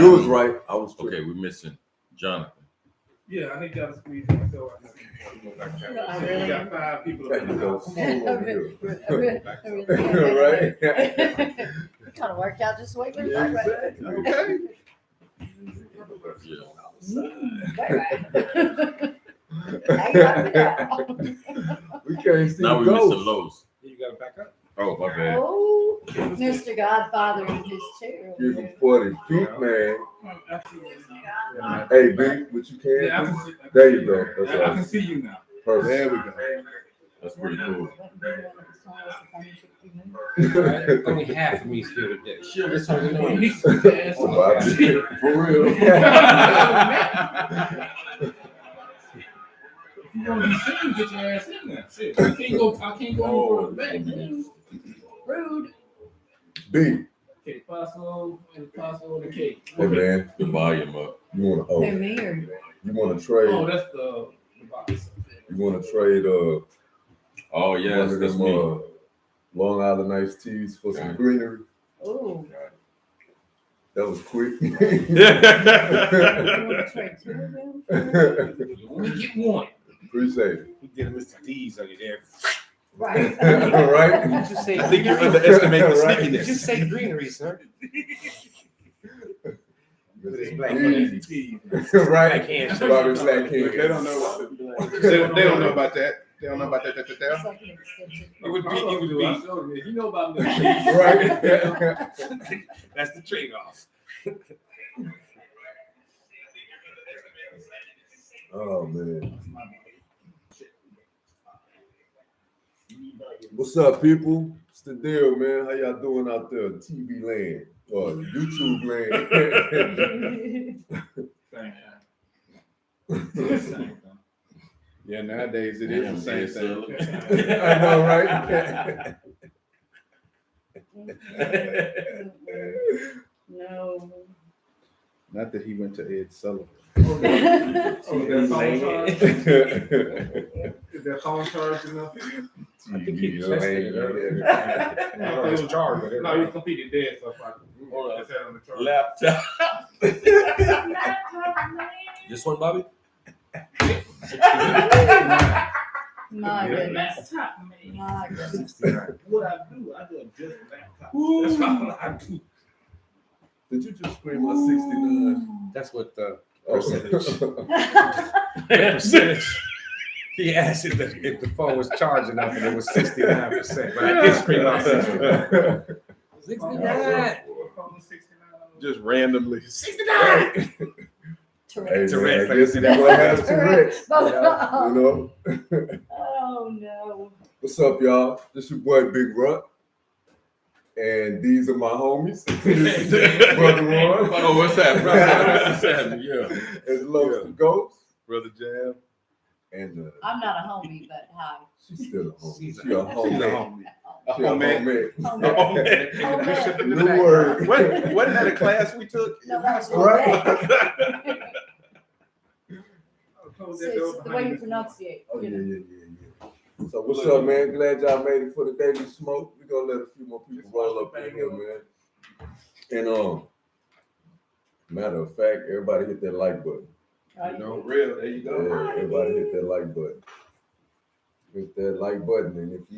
You was right. I was tripping. Okay, we're missing Jonathan. Yeah, I think y'all squeeze in so we got 5 people. There you go. Right? It kind of worked out just the way we Yeah, thought. exactly. Okay. We can't see Now the we're missing ghost. Lowe's. You gotta back up. Oh, my bad. Oh, Mr. Godfather in his chair. Give him 40 feet, man. Yeah, Hey, B, what you can I do? can see, There you go. That's I all. can see you now. Perfect. There we go. That's pretty cool. Only half of me's here today. Sure, That's how you know. You need to put your ass Oh, on. Bobby. For real. You want to be seen, get your ass in there. Shit, I can't go any further back. Rude. B, Okay, paso and the cake. hey man, The volume up. you wanna Who, me or? you wanna Oh, trade that's the box. you wanna trade Oh, one yes, of that's them me. Long Island iced teas for some greenery? Oh. That was quick. You want to trade 2 of them? You only get one. Appreciate it. We did a Mr. D's on you there. Right. All right. You just say I think you're greenery. underestimating the Right. You sneakiness. just say greenery, sir. With his black Green. hands. Right. Black hands. Bobby Black They King. don't know what to They don't know about that. They don't know about that. It's like an extension. It would be. You know about this. Right. That's the trade-off. Oh man. What's up, people? It's the deal, man. How y'all doing out there? TV land or YouTube land? Yeah, nowadays it is the same thing. I know, right? No. Not that he went to Ed Sullivan. Oh, that's phone charge? Is that phone charge enough? I think he was Lane. testing it. No, it was charged, but No, you completed dead, so if I Hold on. that's that on the charge. Laptop. This one, Bobby? My goodness. Laptop, man. My goodness. 69. What I do adjust laptop. That's all I do. Did you just scream my 69? That's what the Oh. percentage. He asked if the phone was charging up and it was 69%, but I did scream out 69. 69. Just randomly. 69. Hey, Tourette's. man, Tourette's, I guess everyone has Tourette's. Oh, You know? oh no. What's up, y'all? This your boy Big Ruck. And these are my homies. This is Brother Ron. Oh, what's that, brother? What's that? Yeah. As low as the ghost. Brother Jam. And I'm not a homie, but hi. she's still a homie. She's She a a She's a homie. homie. She a homie. Homie. Bishop in the New back. word. Wasn't that a class we took? No, that was Right. right. Close So that door it's the way behind you you. pronunciate. Oh, yeah, You know. yeah. So what's up, man? Glad y'all made it for the daily smoke. We're gonna let a few more people roll up in here, man. And matter of fact, everybody hit that like button. Right. You know, real. There you go. Yeah, everybody hit that like button. Hit that like button, and if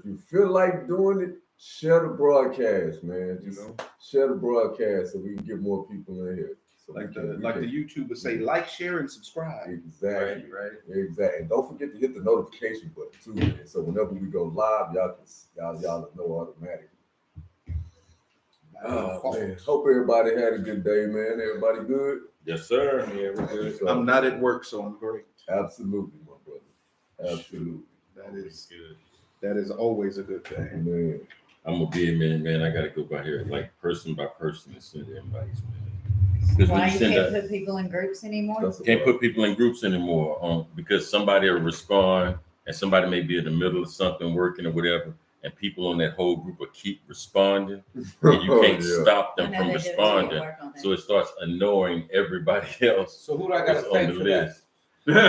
you feel like doing it, share the broadcast, man. Just share the broadcast so we can get more people in here. So Like we the can- like the YouTubers say, like, share, and subscribe. Exactly. Right. Exactly. And don't forget to hit the notification button too, man. So whenever we go live, y'all know automatically. Oh, man. Hope everybody had a good day, man. Everybody good? Yes, sir. Yeah, we're good. So, I'm not at work, so I'm great. absolutely, my brother. Absolutely. That is always a good thing. Man. I'm gonna be a man. I gotta go by here, like person by person, and send invites, man. Because when Why you you send can't out, put people in groups anymore? That's can't put people in groups anymore, because somebody will respond, and somebody may be in the middle of something, working or whatever, and people on that whole group will keep responding, and you can't stop I them know from they do it, so you responding. work on that. So it starts annoying everybody else So who do I got that's to on thank the for that? list. Who do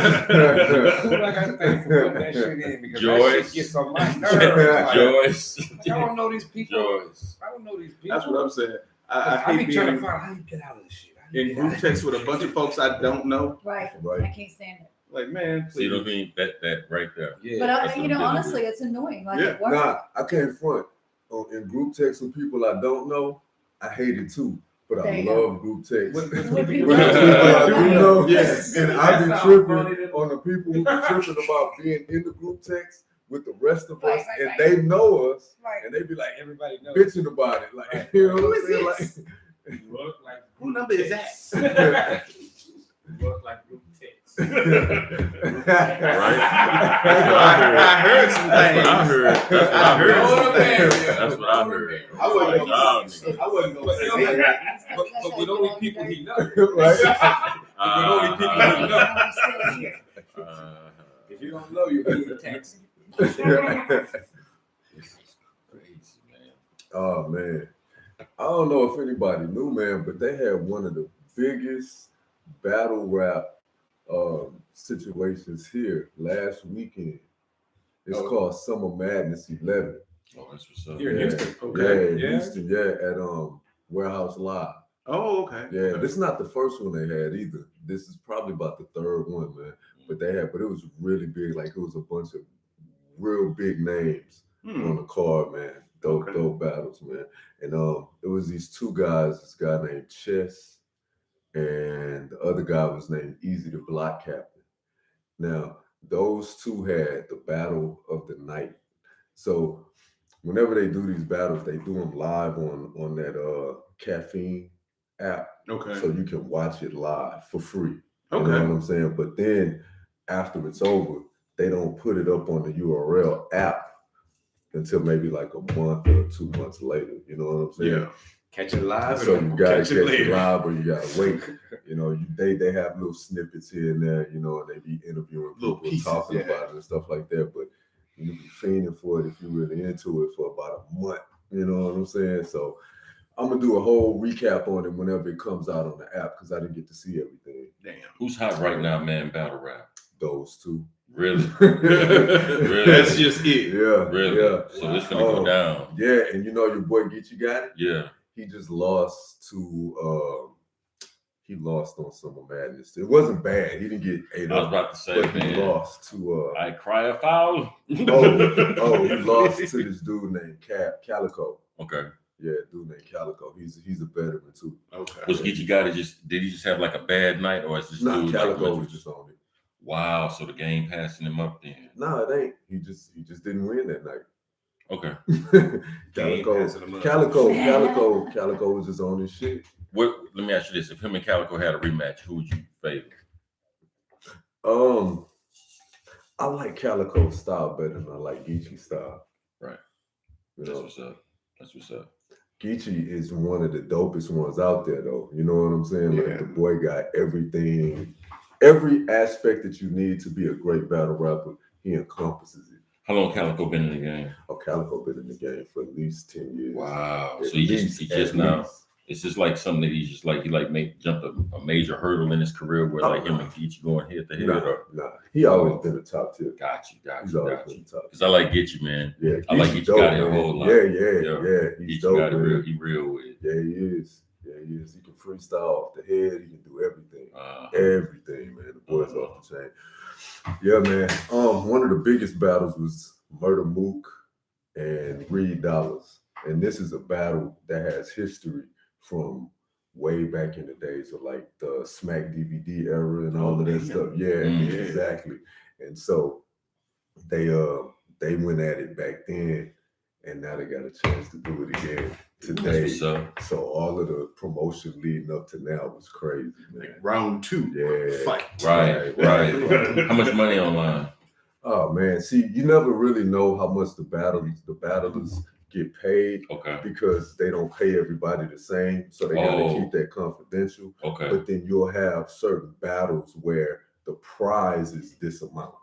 I got to thank for putting that shit in? Because that Joyce. shit gets on my nerves. Like, Joyce, I don't know these people. Joyce. I don't know these people. That's what I'm saying. I be hate trying to being find how you get out of this shit. How you in get group out of text this with a bunch of folks I don't know. Right. Right. I can't stand it. Like, man, See, you know what I please. mean? That right there. Yeah. But That's what I'm dealing honestly, with. it's annoying. Like Yeah. at work. Nah, I can't front. In group text with people I don't know, I hate it too. But I There you love group text. With With With people the I people I do don't know, Yes. and That I be sounds tripping funny to me. on the people who be tripping about being in the group text with the rest of Right, us, right, and right. they know us, Right. and they be like Everybody knows. bitching about it, like Right. you know Who what is I'm saying? this? Like, You look like Who number is that? You look like group text. I heard some That's what I things. heard. I That's what I heard. I wasn't Dog, gonna nigga. I wasn't gonna But, say you know, that. but with only people he knows. right? With only people he knows. I'm still here. If you don't know, you be text. This is crazy, man. Oh man, I don't know if anybody knew, man, but they had one of the biggest battle rap situations here last weekend. It's called Summer Madness 11. Oh, that's what's up. Here in Yeah. Houston. Yeah, Okay. in Yeah. Houston, yeah, at Warehouse Live. Oh, okay. Yeah, Okay. this is not the first one they had either. This is probably about the third one, man. But it was really big. Like it was a bunch of real big names on the card, man. Dope battles, man. And it was these two guys. This guy named Chess, and the other guy was named Easy the Block Captain. Now, those two had the battle of the night. So whenever they do these battles, they do them live on that Caffeine app. Okay. So you can watch it live for free. You Okay. know what I'm saying? But then after it's over, they don't put it up on the URL app until maybe like a month or 2 months later. You know what I'm saying? Yeah. Catch it live. So you gotta catch it later. live, or you gotta wait. You know, they have little snippets here and there. You know, and they be interviewing Little people, pieces, talking yeah. about it and stuff like that. But you be fiending for it if you're really into it for about a month. You know what I'm saying? So I'm gonna do a whole recap on it whenever it comes out on the app because I didn't get to see everything. Damn. Who's hot right now, man? Battle rap. Those two. Really? Really? That's just it. Yeah. Really? Yeah. So it's gonna go down. Yeah, and you know your boy Geechee got it? Yeah. He just lost to he lost on Summer Madness. It wasn't bad. He didn't get ate I was up, about to say, but he man. lost to I cry a foul. he lost to this dude named Calico. Okay. Yeah, dude named Calico. He's a veteran too. Okay. Was Geechee Gotti did he just have like a bad night, or is this Nah, dude Calico like was just on it. wow? So the game passing him up then. No, it ain't. He just didn't win that night. Okay. Calico was just on his shit. Let me ask you this: if him and Calico had a rematch, who would you favor? I like Calico's style better than I like Geechee's style. Right. You That's know, what's up. That's what's up. Geechee is one of the dopest ones out there, though. You know what I'm saying? Yeah. Like the boy got everything, every aspect that you need to be a great battle rapper. He encompasses it. How long Calico been in the game? Oh, Calico been in the game for at least 10 years. Wow. At So he least, just at now. least. It's just like something that he's just like he jumped a major hurdle in his career where like him and Geechee going head to head. Nah. He always been a top tier. Got you. He's always been top. Because I like Geechee, man. Yeah, I like Geechee Geechee got dope, it a man. whole lot. Yeah. He's Geechee dope, got it man. he real with it. Yeah, he is. He can freestyle off the head. He can do everything. Uh-huh. Everything, man. The boy's off the chain. Yeah, man. One of the biggest battles was Murder Mook and Reed Dollars. And this is a battle that has history from way back in the days of like the Smack DVD era and all of that stuff. Yeah, exactly. And so they went at it back then, and now they got a chance to do it again today. That's what's up. So all of the promotion leading up to now was crazy, man. Like round 2. Yeah. Fight. Right. How much money online? Oh man, see, you never really know how much the battlers get paid. Okay. Because they don't pay everybody the same, so they gotta keep that confidential. Okay. But then you'll have certain battles where the prize is this amount,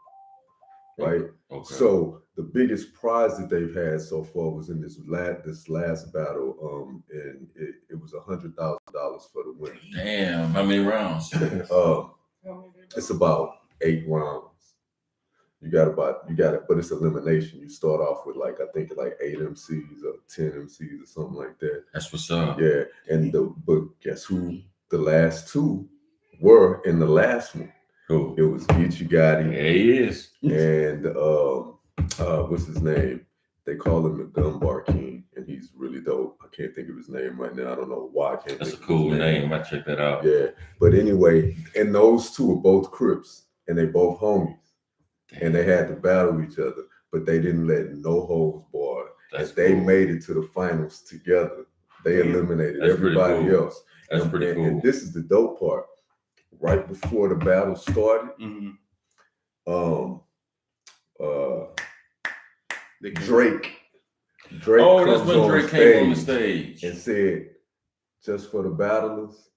right? Okay. So the biggest prize that they've had so far was in this last battle, and it was $100,000 for the winner. Damn, how many rounds? It's about 8 rounds. You got it, but it's elimination. You start off with like, I think like 8 MCs or 10 MCs or something like that. That's what's up. Yeah, but guess who the last 2 were in the last one? Cool. It was Geechee Gotti Yeah, he is. and what's his name? They call him the Gunbar King, and he's really dope. I can't think of his name right now. I don't know why I can't. That's a think of cool his name. I check that out. Yeah, but anyway, and those 2 are both Crips, and they both homies, and they had to battle each other, but they didn't let no holds barred. That's They cool. made it to the finals together. They eliminated That's pretty everybody cool. else. That's pretty cool. And this is the dope part. Right before the battle started, Drake. Oh, that's comes when on Drake came on the stage and said, "Just for the battlers,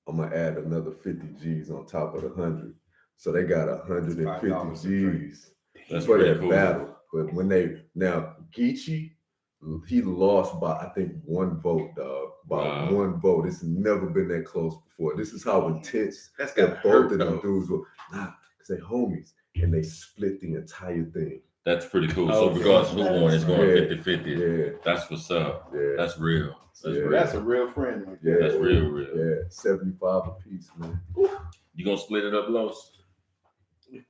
I'm gonna add another 50 G's on top of the 100." So they got 150 G's That's for pretty that cool. battle. But when now Geechee, he lost by I think 1 vote, dog. By 1 vote. It's never been that close before. This is how intense That's that got both of them dudes were. Nah, because they homies and they split the entire thing. That's pretty cool. So regardless of who won, it's going 50-50. Yeah. That's what's up. Yeah. That's real. That's real. That's a real friend. Right Yeah, That's real. Yeah, 75 apiece, man. You gonna split it up, Los?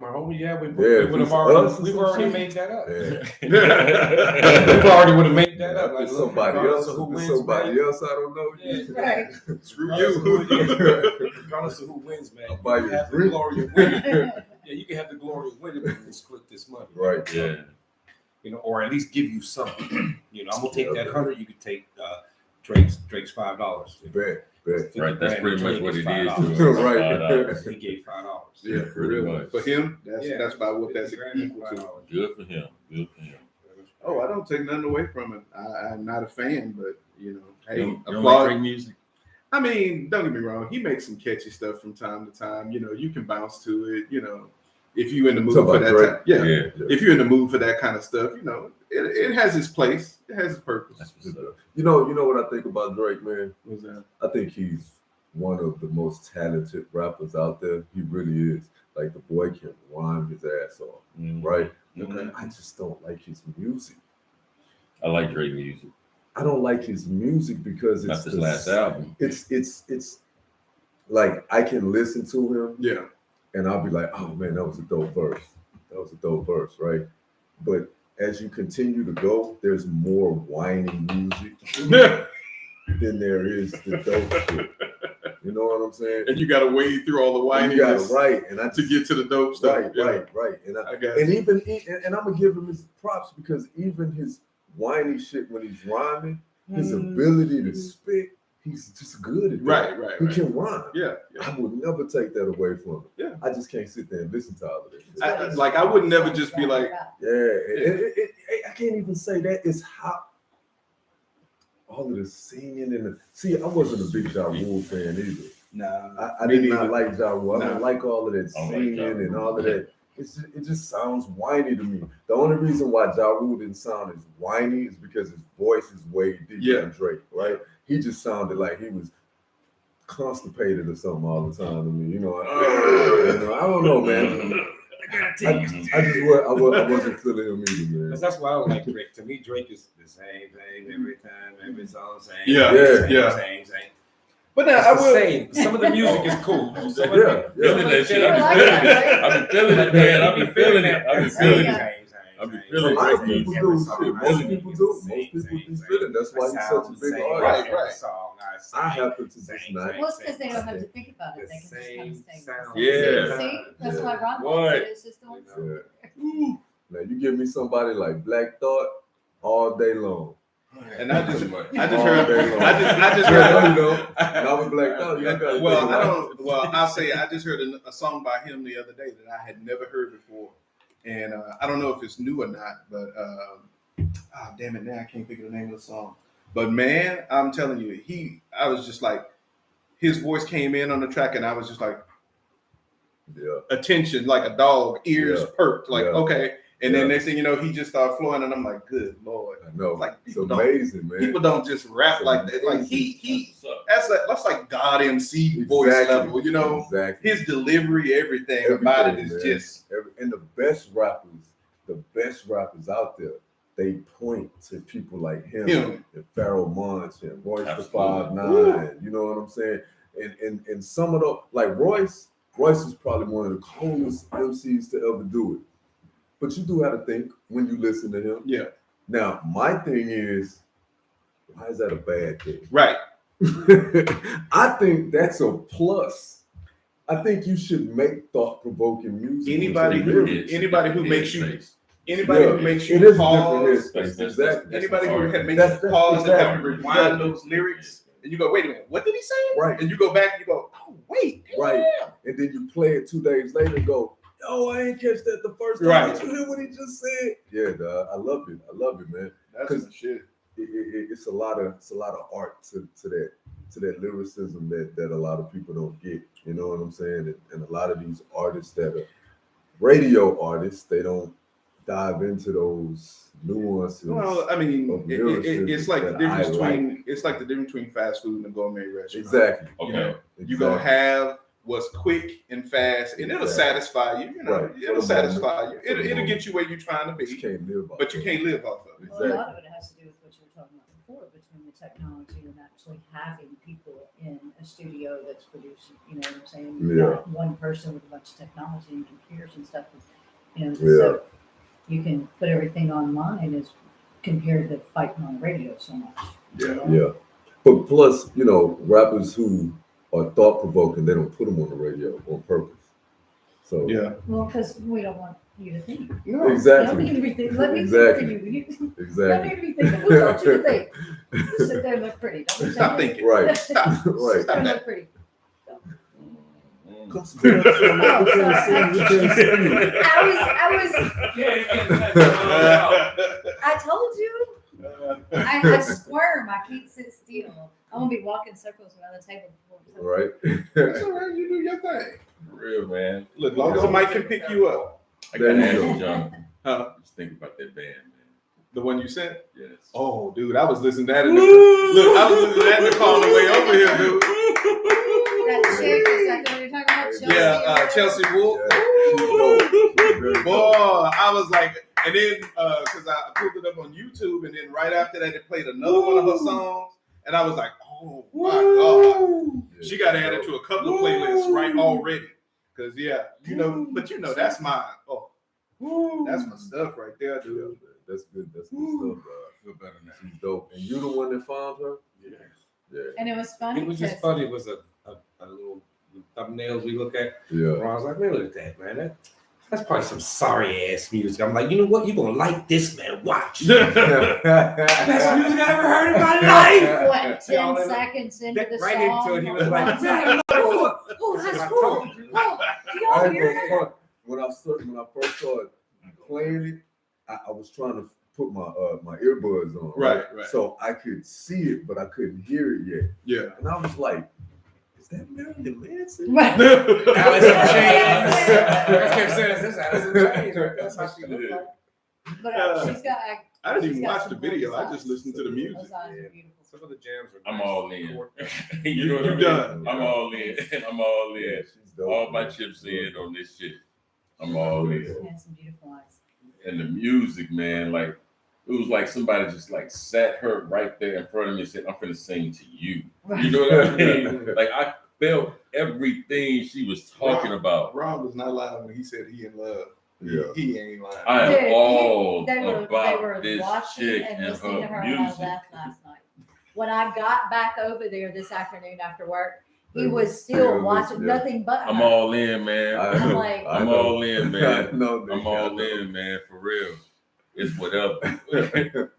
My homie, we if would it's have already, us or we've some already shit. made that up. Yeah. We've already would have made that up. If it's Like, somebody regardless else, of who if it's wins, somebody man. else, I don't know. Yeah. Right. Screw you. Regardless of who wins, man. I'll You buy can you a have the drink. glory of winning. Yeah, you can have the glory of winning and split this money. Right. Yeah. You know, or at least give you something. You know, I'm gonna take Yeah, that okay. 100. You could take Drake's $5. Bet. Right. That's pretty much what it is. $5. Right. He gave $5. Yeah, for Pretty real. much. For him, that's about what that's $50 equal to. $5. Good for him. Good for him. Oh, I don't take nothing away from it. I'm not a fan, but hey, You don't like applaud. Drake music? I mean, don't get me wrong. He makes some catchy stuff from time to time. You can bounce to it. If you're in the mood Talk for about that, Drake? type, yeah. Yeah. If you're in the mood for that kind of stuff, it has its place. It has its purpose. That's what's up. You know what I think about Drake, man? What's that? I think he's one of the most talented rappers out there. He really is. Like, the boy can rhyme his ass off, right? Okay. I just don't like his music. I like Drake music. I don't like his music because it's That's his last album. It's like I can listen to him Yeah. and I'll be like, oh man, that was a dope verse. That was a dope verse, right? But as you continue to go, there's more whiny music than there is the dope shit. You know what I'm saying? And you got to wade through all the And you got it whininess right, and I to just get to the dope stuff. right, Yeah. right. And I got and you. even and I'm gonna give him his props because even his whiny shit when he's rhyming, his ability to spit, he's just good at that. Right. He can rhyme. Yeah. I would never take that away from him. Yeah. I just can't sit there and listen to all of this. I would never just be like, I can't even say that. It's how all of the singing and I wasn't a big Ja Rule fan either. nah. I me did neither. not like Ja Rule. I Nah. don't like all of that I don't like singing Ja and Rule. all of that. It just sounds whiny to me. The only reason why Ja Rule didn't sound as whiny is because his voice is way deeper than Drake, right? He just sounded like he was constipated or something all the time to me. I don't know, man. I wasn't feeling him either, man. Because that's why I don't like Drake. To me, Drake is the same thing every time, every song, same. Yeah. Same. But now It's I the will. same. Some of the music is cool. Some of Yeah, Feeling that shit. I like that. I've been feeling it, man. I've been feeling it. I've been feeling it. Same. I've been A feeling lot of Drake people music. do. Shit. Most people do. Most people be feeling. That's why he's such a big artist. Right. I happen to just Same, not. same. Well, it's because they don't have to think about it. The They can just kind same of sing. sound. Yeah. See, that's Yeah. why Ron What? said it's just the one. Yeah. Now you give me somebody like Black Thought all day long. And I just All heard. day long. I just Yeah, heard. Now with Black Thought, you gotta Well, think I about don't. Well, I'll say I just heard a song by him the other day that I had never heard before, and I don't know if it's new or not. But damn it, now I can't think of the name of the song. But man, I'm telling you, I was just like, his voice came in on the track, and I was just like, Yeah. attention, like a dog, ears Yeah. perked, like Yeah. okay. And then Yeah. next thing you know, he just started flowing, and I'm like, good Lord, I know. Like, It's people don't- amazing, man. people don't just rap It's like that. Like amazing. he What's up? that's like God MC voice level, Exactly. His delivery, everything about it is man. just And the best rappers the best rappers out there, they point to people like him Him. and Pharoah Monch and Royce the Absolutely. 5'9", you know what I'm saying? And some of the, like Royce is probably one of the coolest MCs to ever do it. But you do have to think when you listen to him. Yeah. Now, my thing is, why is that a bad thing? Right. I think that's a plus. I think you should make thought-provoking music. Anybody with your who lyrics. makes you Headspace. anybody Yeah, who makes it you is a pause. different headspace. That's Exactly. Anybody who hard. can make That's- you pause and have to exactly. rewind those lyrics, and you go, wait a minute, what did he say? Right. And you go back and you go, oh wait, Right. damn. And then you play it 2 days later and go, yo, I ain't catch that the first time. Right. Did you hear what he just said? Yeah, dog. I love it, man. That's some shit. It's a lot of art to that lyricism that a lot of people don't get. You know what I'm saying? And a lot of these artists that are radio artists, they don't dive into those nuances. Well, I mean, of lyricism it's like the that difference I between like. it's like the difference between fast food and a gourmet restaurant. Exactly. You Okay. know, you gonna have what's quick and fast, and it'll Exactly. satisfy you. You know, Right. it'll satisfy you. For the It'll moment. get you where you're trying to You be, can't live off but you of can't live off of it. Well, a lot of it has to do with what you were talking about before, between the technology and actually having people in a studio that's producing, you know what I'm saying? You've Yeah. got one person with a bunch of technology and computers and stuff, you know, Yeah. so you can put everything online as compared to fighting on the radio so much. you know? Yeah. But plus, you know, rappers who are thought provoking, they don't put them on the radio on purpose. So Yeah. Well, because we don't want you to think. No. You don't exactly. need to be thinking. Let me Exactly. think for you. You don't Exactly. need to be thinking. Who told you to think? Just sit there and look pretty. Don't be Stop saying thinking. Right. Stop. Right. Sit there and that. look pretty. Mm. I told you. I squirm. I can't sit still. I'm gonna be walking circles around the table. Right. That's all right. You do your thing. For real, man. Look, as long as the mic can pick you up. I There gotta you ask go. you, John. Huh? Just think about that band, man. The one you sent? Yes. Oh, dude, I was listening to that in the look. I was listening to that in the car on the way over here, dude. That chick, is that the one you're talking about? Chelsea Yeah, or Chelsea Wolf. Yeah. She's dope. She's very Boy, dope. I was like, and then because I pulled it up on YouTube, and then right after that, it played another one of her songs, and I was like, oh my god, Yeah, she got she's added dope. to a couple of playlists right already. Because you know, but you know, that's my that's my stuff right there, Yeah, dude. man. That's good. That's good stuff, dog. I feel better now. She's dope. And you the one that found her? Yeah. Yeah. And it was funny. It was just because- funny. It was a little thumbnails we look at. Yeah. I was like, man, look at that, man. That's probably some sorry ass music. I'm like, you know what? You're gonna like this, man. Watch. Best music I ever heard in my life. What, 10 Y'all ever- seconds into the right song? into it, he was like, oh, that's I cool. told you. Oh, do I y'all ain't hear gonna that? front. When I first started playing it, I was trying to put my my earbuds on, Right. So I could see it, but I couldn't hear it yet. Yeah. And I was like, "Is that Marilyn Manson?" Right. Alice in Chains. I kept saying this Alice in Chains. Right? That's how she looked like. But she's got. I didn't she's even got watch some the video. I gorgeous just listened to the eyes. music. Those eyes are beautiful. Some of the jams are. I'm nice. all in. You You know what I mean? done. I'm all in. I'm all in. Yeah, she's dope. All my man. chips in on this shit. I'm all in. She has some beautiful eyes. And the music, man, like it was like somebody just like sat her right there in front of me and said, "I'm finna sing to you." You know what I mean? Like I felt everything she was talking about. Ron was not lying when he said he in love. Yeah. He ain't lying. I am Dude, all they were about this watching chick and and listening to her her when I music. left last night. When I got back over there this afternoon after work, he They was were still still watching listening, yeah. nothing but her. I'm all in, man. I'm like- I I'm know. all in, man. I know, I'm nigga, all I know. in, man, for real. It's whatever.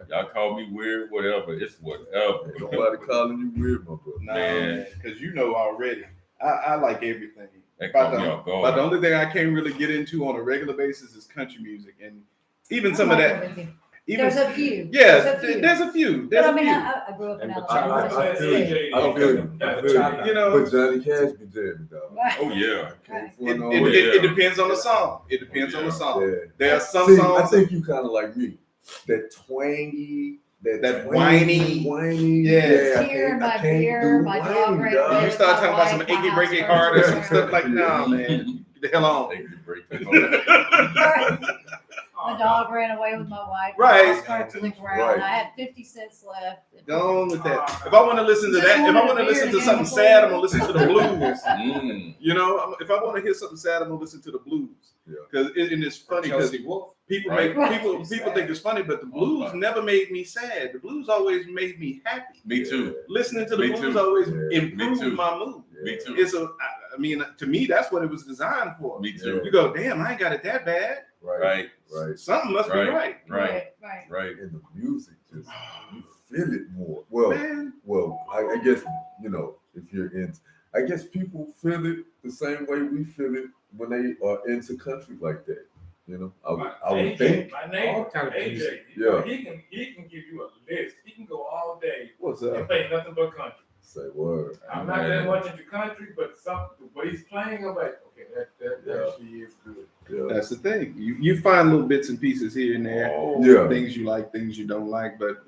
Y'all call me weird, whatever. It's whatever. Ain't nobody calling you weird, my brother. Nah, Man. man, because you know already. I like everything. That But caught me the, off but the guard. only thing I can't really get into on a regular basis is country music, and even I'm some of right that. there with you. Even There's a few. Yes, There's a few. there's a few. But There's I a mean, few. I grew up in And Alabama. I so feel it's- you. I feel you. I feel you. You know, But Johnny Cash be jamming, dog. Right. Oh yeah. Can't it, front on it, it. it, it depends on the song. It depends on the song. Yeah. There are some See, songs. I think you kind of like me. That twangy, That whiny. Yes. I Here, can't- my I can't beer, do my whiny, dog right dog. there. You start talking about some My achy house breaky first. heart or some stuff like, nah, man, get the hell on. Take the break. My dog ran away with my wife. Right. I tossed her to the ground. Right. I had 50 cents left. Go on with that. If I want to listen to that, if I want to listen to something sad, I'm gonna listen to the blues. You know, if I want to hear something sad, I'm gonna listen to the blues. Yeah. Because and it's funny because people make people think it's funny, but the blues never made me sad. The blues always made me happy. Me too. Listening to the Me blues too. always Yeah. improved Me too. my mood. Me too. It's I mean, to me, that's what it was designed for. Me too. You go, damn, I ain't got it that bad. Right. Something must be right. Right. And the music just you feel it more. Well, Man. I guess if you're into, I guess people feel it the same way we feel it when they are into country like that. I would think. My neighbor, all kind of AJ, music. Yeah. he can give you a list. He can go all day What's and up? play nothing but country. Say word. I'm not that much into country, but what he's playing, I'm like, okay, that Yeah. actually is good. Yeah. That's the thing. You find little bits and pieces here and there. Yeah. Things you like, things you don't like, but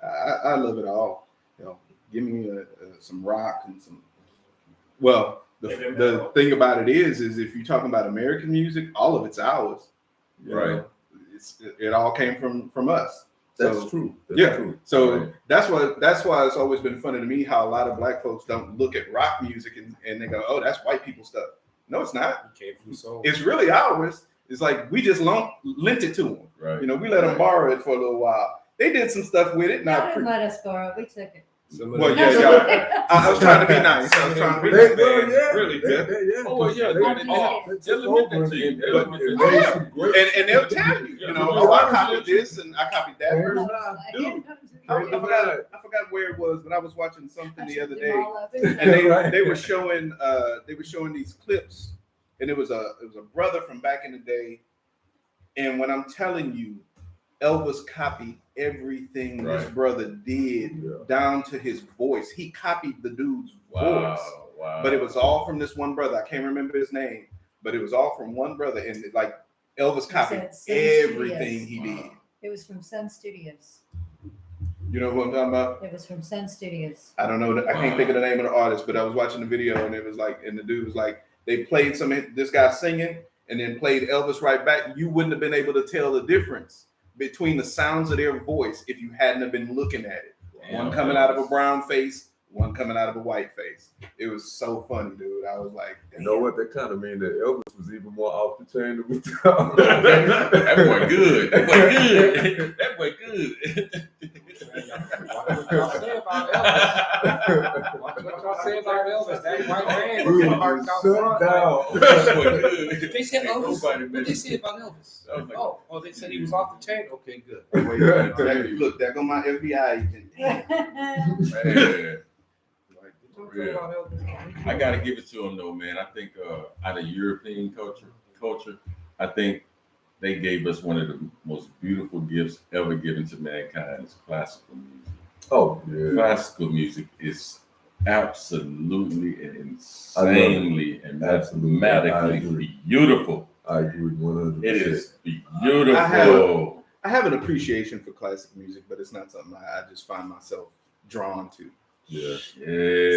I love it all. Give me some rock and some. Well, the thing about it is if you're talking about American music, all of it's ours. Right. It all came from us. That's true. That's Yeah. true. So Right. that's why it's always been funny to me how a lot of black folks don't look at rock music and they go, oh, that's white people stuff. No, it's not. Came from soul. It's really ours. It's like we just lent it to them. Right. We let them borrow it for a little while. They did some stuff with it. Y'all Not didn't let us borrow it. We took it. well, yeah. I was trying to be nice. I was trying to be nice. Really did. Oh, yeah, They just admit that to you. They'll admit that to Oh, you. yeah. some great And they'll tell you, I copied this and I copied that. Dude, I forgot where it was, but I was watching something the other day, and they were showing these clips, and it was a brother from back in the day, and when I'm telling you, Elvis copied everything this brother did down to his voice. He copied the dude's voice, but it was all from this one brother. I can't remember his name, but it was all from one brother, and like Elvis copied everything he did. It was from Sun Studios. You know what I'm talking about? It was from Sun Studios. I don't know. I can't think of the name of the artist, but I was watching the video and it was like, and the dude was like, they played this guy singing and then played Elvis right back. You wouldn't have been able to tell the difference between the sounds of their voice if you hadn't have been looking at it. One coming out of a brown face, one coming out of a white face. It was so funny, dude. I was like, damn. You know what? That kind of mean that Elvis was even more off the chain than we thought. That boy good. That boy good. That boy good. What y'all say about Elvis? What y'all say about Elvis? That white man was parked out front. That boy good. They said Elvis. Nobody What they say about Elvis? I was like, Oh, they said he was off the chain. Okay, good. Look, there go my FBI agent. man. What y'all say about Elvis? I gotta give it to him though, man. I think out of European culture, I think they gave us one of the most beautiful gifts ever given to mankind is classical music. Oh, yeah. Classical music is absolutely and insanely and mathematically beautiful. I agree 100%. It is beautiful. I have an appreciation for classic music, but it's not something I just find myself drawn to. Yeah.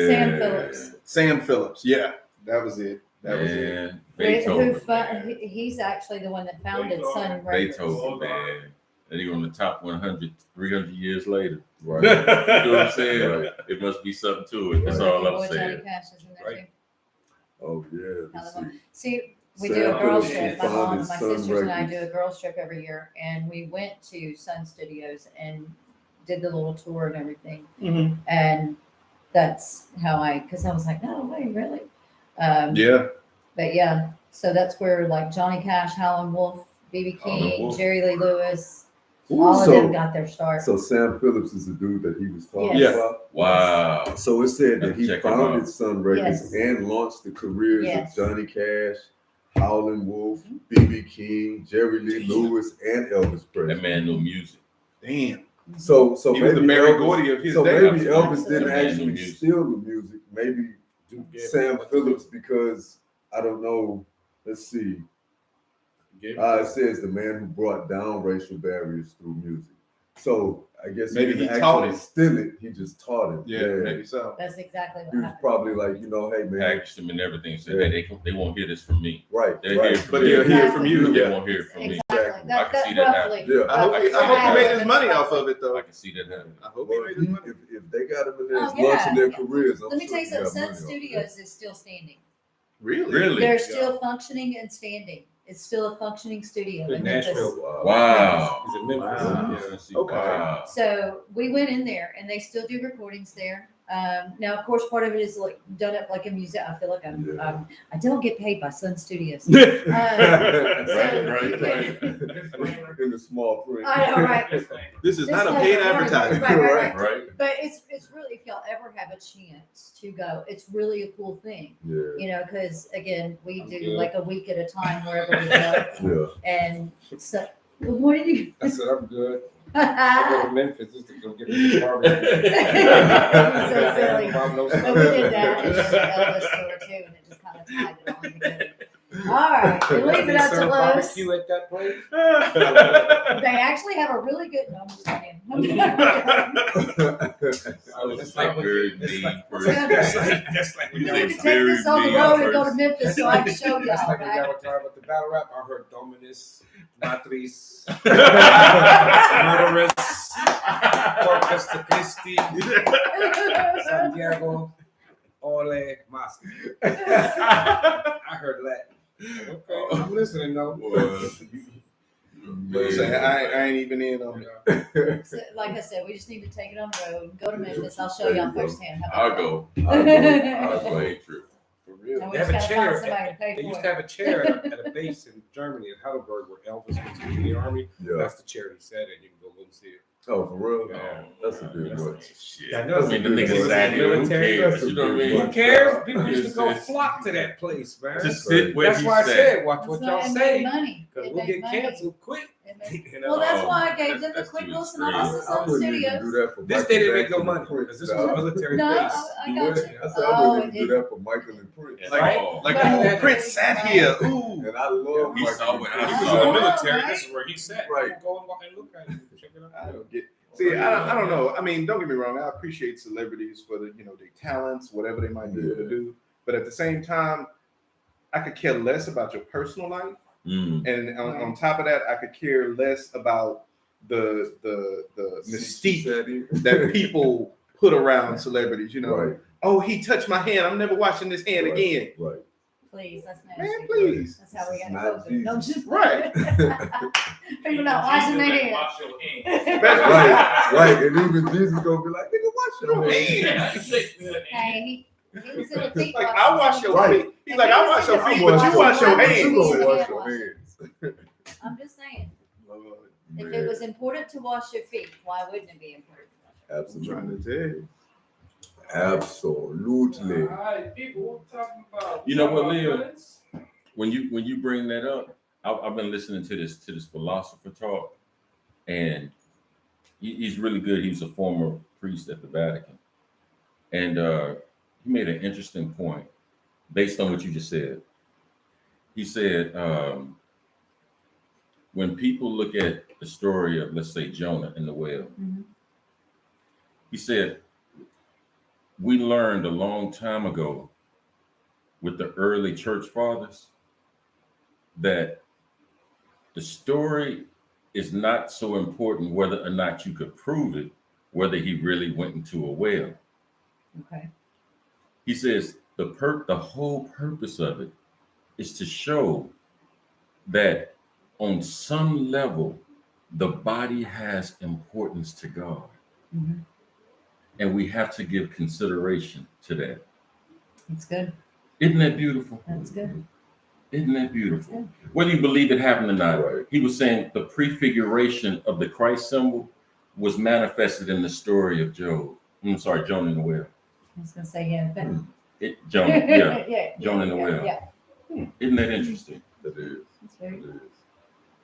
Sam Phillips. Sam Phillips. Yeah, that was it. That was it. Beethoven. He's actually the one that founded Sun Records. Beethoven, man. And he on the top 100, 300 years later. Right. You know what I'm saying? Right. It must be something to it. That's all I'm saying. Johnny Cash is in there Right. Oh, yeah. Let's see. See, we Sam do a girls Phillips trip. My mom and my founded Sun sisters and I Records. do a girls trip every year, and we went to Sun Studios and did the little tour and everything. Mhm. And that's how because I was like, no way, really? Yeah. But yeah, so that's where like Johnny Cash, Howlin' Wolf, B.B. King, Wolf. Jerry Lee Lewis, Ooh, all of so- them got their start. So Sam Phillips is the dude that he was talking Yes. about. Wow. So it said that he Check him founded out. Sun Records Yes. and launched the careers Yes. of Johnny Cash, Howlin' Wolf, B.B. King, Jerry Lee Lewis, and Elvis Presley. That man knew music. Damn. So He was the maybe Barry Elvis- Gordy of his So day. maybe Elvis didn't Absolutely. actually Music. steal the music. Maybe Sam Phillips, because I don't know. Let's see. It says the man who brought down racial barriers through music. So I guess Maybe he didn't he taught actually it. steal it. He just taught it. Yeah, maybe so. That's exactly He what was happened. probably like, hey man, Packaged him and everything. Said, hey, they won't hear this from me. right, They'll right. hear it from But me. they'll hear it from you. They Yeah. won't hear it from me. Exactly. that, can see that that roughly. Yeah. I hope he made his money off of it though. I can see that happening. I hope he Well, made his money. if they got them in there Oh, launching their yeah. careers, I'm Let me sure tell you he something, got Sun money off of that. Studios is still standing. Really? Really? They're still functioning and standing. It's still a functioning studio In in Memphis. Nashville. Wow. Is it Memphis? Wow. Yeah. Okay. Wow. So we went in there and they still do recordings there. Now, of course, part of it is like done up like a museum. I feel like Yeah. I don't get paid by Sun Studios. Right, So right, you right. can- In the small print. I know, right? This is Just not a like- paid right, advertisement. right. Right. But it's really, if y'all ever have a chance to go, it's really a cool thing, Yeah. you know, because again, we I'm do good. like a week at a time wherever we go, Yeah. and so what did you? I said, I'm good. I go to Memphis just to go get me some barbecue. So silly. No But we did that at the Elvis store too, and it just kind of tied it on together. All right, we leave it up to serve Los. barbecue at that place? They actually have a really good. No, I'm just kidding. That's like very mean person. That's like You We say can take very this on the mean road and go to person. Memphis so I can show That's y'all. like when Right? y'all were talking about the battle rap. I heard Dominus, Matriz, Murderous, Corpus Christi, Santiago, Ole, Master. I heard that. Okay, I'm listening though. But say, I ain't even in on it. So, like I said, we just need to take it on the road, go to Memphis. I'll show y'all firsthand. How I'll about go. that? I'll go. Ain't true. For real. And we They have just a gotta find chair. somebody to pay They for used it. to have a chair at a base in Germany at Heidelberg where Elvis was in the army. Yeah. That's the chair he sat in. You can go and see it. Oh, for real? Yeah. That's a good one. Shit. Yeah, I know. I mean, the That's niggas a sat good here. Who military. cares? That's a You know what I good mean? Who cares? People It's- used to go it's- flock to that place, man. To sit where That's he why I sat. said, watch what That's y'all why it say. made money. Because It we'll made get money. canceled quick. It made- You know? Well, that's Oh, why I gave them the that's quick too little extreme. synopsis I on wouldn't even do studios. that for This Michael they didn't make no Jackson money and Prince. because this was a military No, base. I You got would? you. I said I Oh, wouldn't it even do did. that for Michael and Prince. At Like, all. like Right. oh, Prince sat here. Ooh. And I love He Michael saw and what Prince. He I was saw. in the Oh, military. right. This is where he sat. Right. Go and look at it. Check it I out. don't get. See, I don't know. I mean, don't get me wrong. I appreciate celebrities for the their talents, whatever they might be able to do. But at the same time, I could care less about your personal life, and on top of that, I could care less about the mystique that people put around celebrities. You know, Right, oh, he touched my hand. I'm never washing this hand right, again. Right. Please, that's nasty. Man, please. That's how we got Not COVID. No, just Right. People not washing their hands. Wash your hands. Right, right. And even Jesus gonna be like, nigga, wash your hands. Hey, he was in a feet Like wash. I wash your Right. feet. He's like, I wash your feet, Wash but you wash your but hands. You gonna Yeah. wash your hands. I'm just saying, Lord, if man. it was important to wash your feet, why wouldn't it be important? I'm trying Absolutely. to tell you. Absolutely. Alright, people, what we talking about? You know what, Talking about Leo? guns? When you bring that up, I've been listening to this philosopher talk, and he's really good. He was a former priest at the Vatican, and he made an interesting point based on what you just said. He said when people look at the story of, let's say, Jonah and the whale, he said we learned a long time ago with the early church fathers that the story is not so important whether or not you could prove it, whether he really went into a whale. Okay. He says the whole purpose of it is to show that on some level the body has importance to God, Mhm. and we have to give consideration to that. That's good. Isn't that beautiful? That's good. Isn't that beautiful? Whether you believe it happened or not, Right. he was saying the prefiguration of the Christ symbol was manifested in the story of Jonah and the whale. I was gonna say, yeah. But Jonah, yeah. yeah. Jonah and the yeah, whale. Yeah. Isn't that interesting? That is. That's very That is.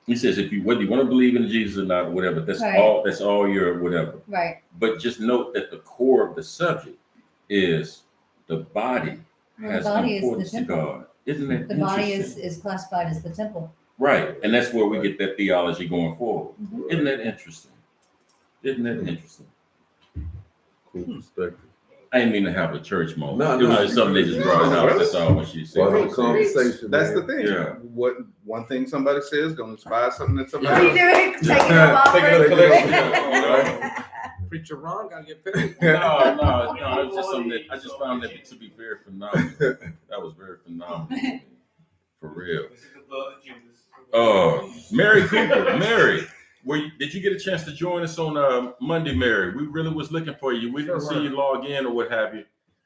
He says whether you want to believe in Jesus or not, or whatever, that's Right. all. That's all your whatever. right. But just note that the core of the subject is the body Well, has the body is the importance to temple. God. Isn't that The body interesting? is classified as the temple. Right, and that's where we get that theology going forward. Mhm. Isn't that interesting? Isn't that interesting? Cool perspective. I didn't mean to have a church moment. No, It was no. just something they just brought it out. That's all what she said. Part of the conversation. That's man. the thing. Yeah. What one thing somebody says gonna inspire something that You somebody do else. it, take it off. Take it collection. Preacher Ron gotta get paid. No, it's just something that I just found that to be very phenomenal. That was very phenomenal. For real. Mary Cooper, Mary, did you get a chance to join us on Monday, Mary? We really was looking for you. We didn't see you log in or what have you,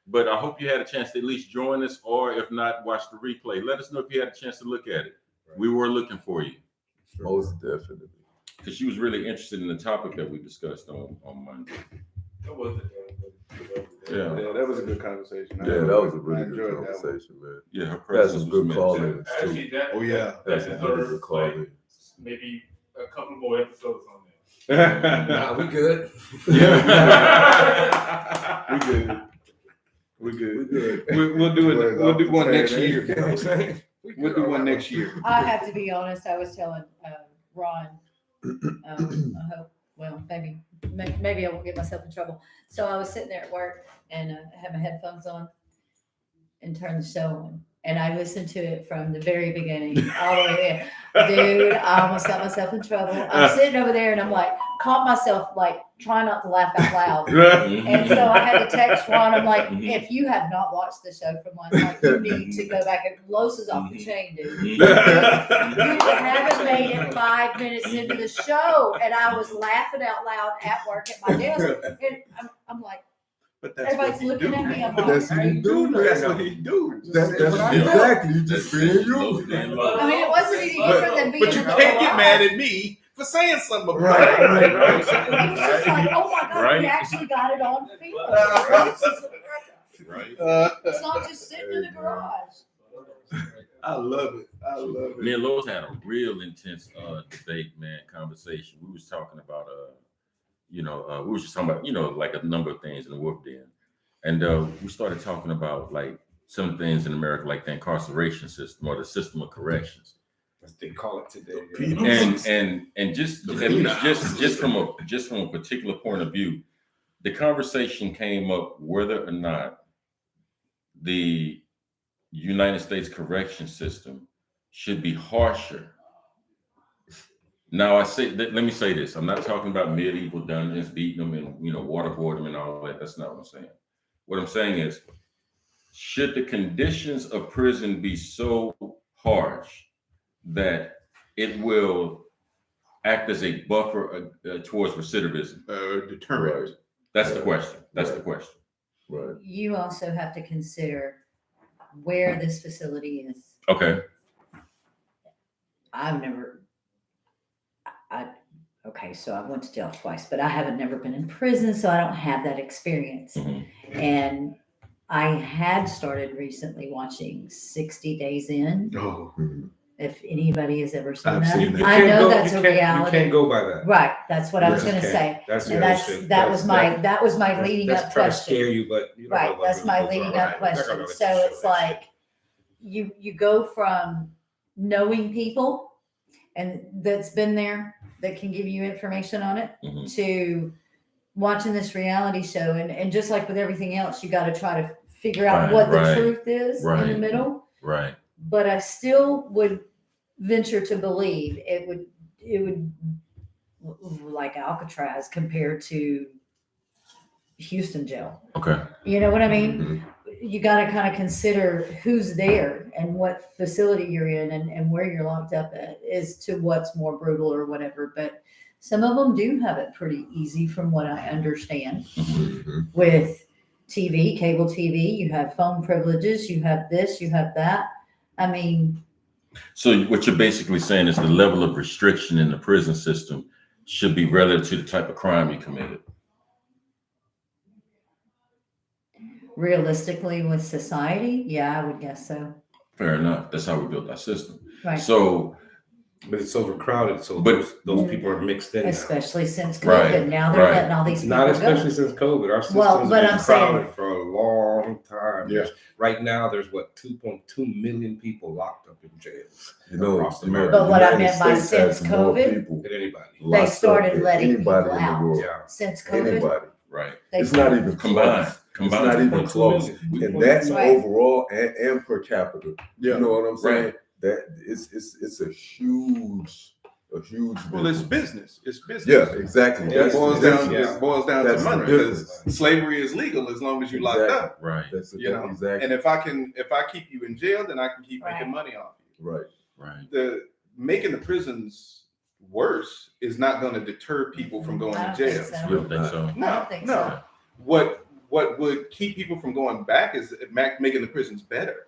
but I hope you had a chance to at least join us, or if not, watch the replay. Let us know if you had a chance to look at it. We were looking for you. Most definitely. Because she was really interested in the topic that we discussed on Monday. Yeah. Yeah, that was a good conversation. Yeah, that was a really I good enjoyed that one. conversation, man. Yeah, her That's presence some was good meant. call-ins too. Actually, that Oh yeah. That's that some really deserves good call-ins. maybe a couple more episodes on there. Nah, we good. We good. We good. good. We'll do it. We'll do one next Saying, year. you know what I'm saying? We'll do one next year. I have to be honest, I was telling Ron, I hope, well, maybe I won't get myself in trouble. So I was sitting there at work and I had my headphones on and turned the show on. And I listened to it from the very beginning all the way in. Dude, I almost got myself in trouble. I'm sitting over there and I'm like, caught myself like trying not to laugh out loud. And so I had to text Ron. I'm like, if you have not watched the show from last night, you need to go back. And Los is off the chain, dude. You haven't made it 5 minutes into the show. And I was laughing out loud at work at my desk. And I'm like, But that's everybody's what he looking do. at me. I'm But like, that's what he do, man. That's what he do. That's exactly. You just being you. I mean, it wasn't any different than being But you in the can't get garage. mad at me for saying something about Right, it. right, It was just like, oh my God, Right. we actually got it on film. Right. It's not just sitting in the garage. I love it. I love Me it. and Lois had a real intense debate, man, conversation. We was talking about we was just talking about, like a number of things in the Wolf Den. And we started talking about like some things in America, like the incarceration system or the system of corrections. As they call it today. And just at least just from a particular point of view, the conversation came up whether or not the United States correction system should be harsher. Now let me say this. I'm not talking about medieval dungeons, beating them and waterboarding them and all that. That's not what I'm saying. What I'm saying is, should the conditions of prison be so harsh that it will act as a buffer towards recidivism? Determined. Right. That's the question. That's the question. Right. You also have to consider where this facility is. Okay. So I went to jail twice, but I haven't never been in prison, so I don't have that experience. Mhm. And I had started recently watching 60 Days In. Oh. If anybody has ever seen I've that, seen that. You I can't know go- that's you a can't- reality. You can't go by that. Right, that's what I was You going to just say. can't. That's the And other that shit. was my leading that's up trying to question. scare you, but you don't know Right, what that's really my goes leading on. up Right. They're question. gonna let So you show it's that like shit. you go from knowing people and that's been there that can give you information on it Mhm. to watching this reality show and just like with everything else, you got to try to figure out what the Right. truth is in the Right. middle. Right. But I still would venture to believe it would like Alcatraz compared to Houston jail. Okay. You know what I mean? Mhm. You got to kind of consider who's there and what facility you're in and where you're locked up at as to what's more brutal or whatever. But some of them do have it pretty easy from what I understand Mhm. with TV, cable TV. You have phone privileges, you have this, you have that. I mean, So what you're basically saying is the level of restriction in the prison system should be relative to the type of crime you committed. realistically with society, yeah, I would guess so. Fair enough. That's how we built our system. Right. So But it's overcrowded, so But- those people are mixed in now. Especially since COVID. Right, Now they're right. letting all these people Not go. especially since COVID. Our system's Well, but been I'm saying- crowded for a long time. Yeah. Right now, there's 2.2 million people locked up in jails. You know, Across the America, But what I United meant by States has since more COVID, people At anybody. locked up started than letting anybody people in the out. world. Yeah. Since COVID, Anybody. Right. They It's not even Combined. close. It's not even 2.2 close. million. And that's Right. overall and per capita. Yeah. You know what I'm saying? Right. That it's a huge Well, it's business. business. It's business. Yeah, exactly. It It boils the down. difference. It boils down to That's the money because difference. slavery is legal as long as you locked Exactly. up. Right. That's You know. exactly And if I keep you in jail, then I can keep Right. making money off you. right. Right. The making the prisons worse is not going to deter people from going I to don't jail. think so. I don't think so. I No, don't think no. so. What would keep people from going back is making the prisons better.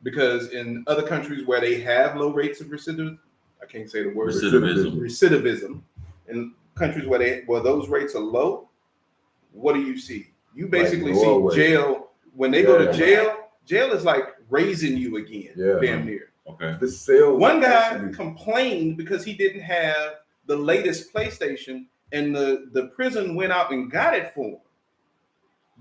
Because in other countries where they have low rates of recidivism, I can't say the word recidivism. In countries where those rates are low, what do you see? You basically see Norway. jail when they go to Yeah. jail is like raising you again, Yeah. damn near. Okay. The sales. One guy actually- complained because he didn't have the latest PlayStation, and the prison went out and got it for him.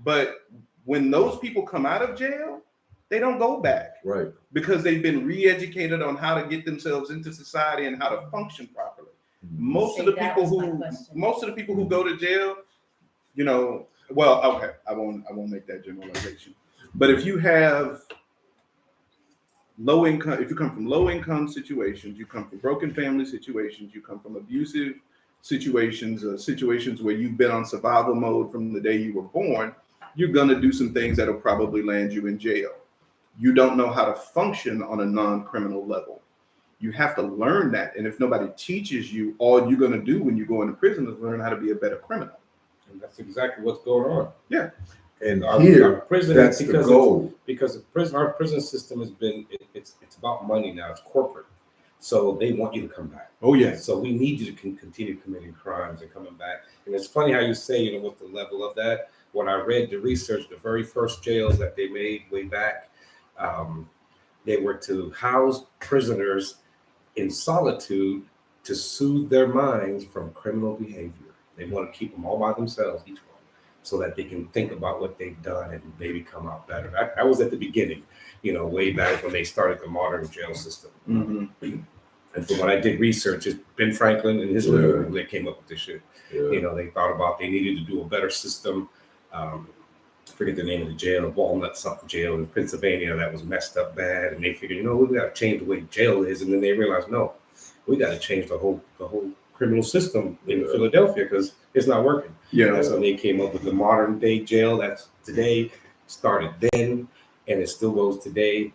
But when those people come out of jail, they don't go back Right. because they've been re-educated on how to get themselves into society and how to function properly. Most See, of the that people was my who question. go to jail, you know, well, okay, I won't make that generalization. But if you have low income, if you come from low income situations, you come from broken family situations, you come from abusive situations, situations where you've been on survival mode from the day you were born, you're gonna do some things that'll probably land you in jail. You don't know how to function on a non-criminal level. You have to learn that. And if nobody teaches you, all you're gonna do when you go into prison is learn how to be a better criminal. And that's exactly what's going on. Yeah. And Our here, prison, that's the goal. because our prison system has been it's about money now. It's corporate, so they want you to come back. Oh yeah. So we need you to continue committing crimes and coming back. And it's funny how you say, you know, what's the level of that. When I read the research, the very first jails that they made way back, they were to house prisoners in solitude to soothe their minds from criminal behavior. They want to keep them all by themselves, each one, so that they can think about what they've done and maybe come out better. That was at the beginning, you know, way back when they started the modern jail system. Mm-hmm. And from what I did research, it's Ben Franklin and his living room, they came up with this shit. Yeah. You know, they thought about they needed to do a better system. I forget the name of the jail, Walnut something jail in Pennsylvania that was messed up bad. And they figured, you know, we got to change the way jail is. And then they realized, no, we got to change the whole criminal system in Philadelphia because it's not working. Yeah. That's when they came up with the modern day jail that's today, started then, and it still goes today.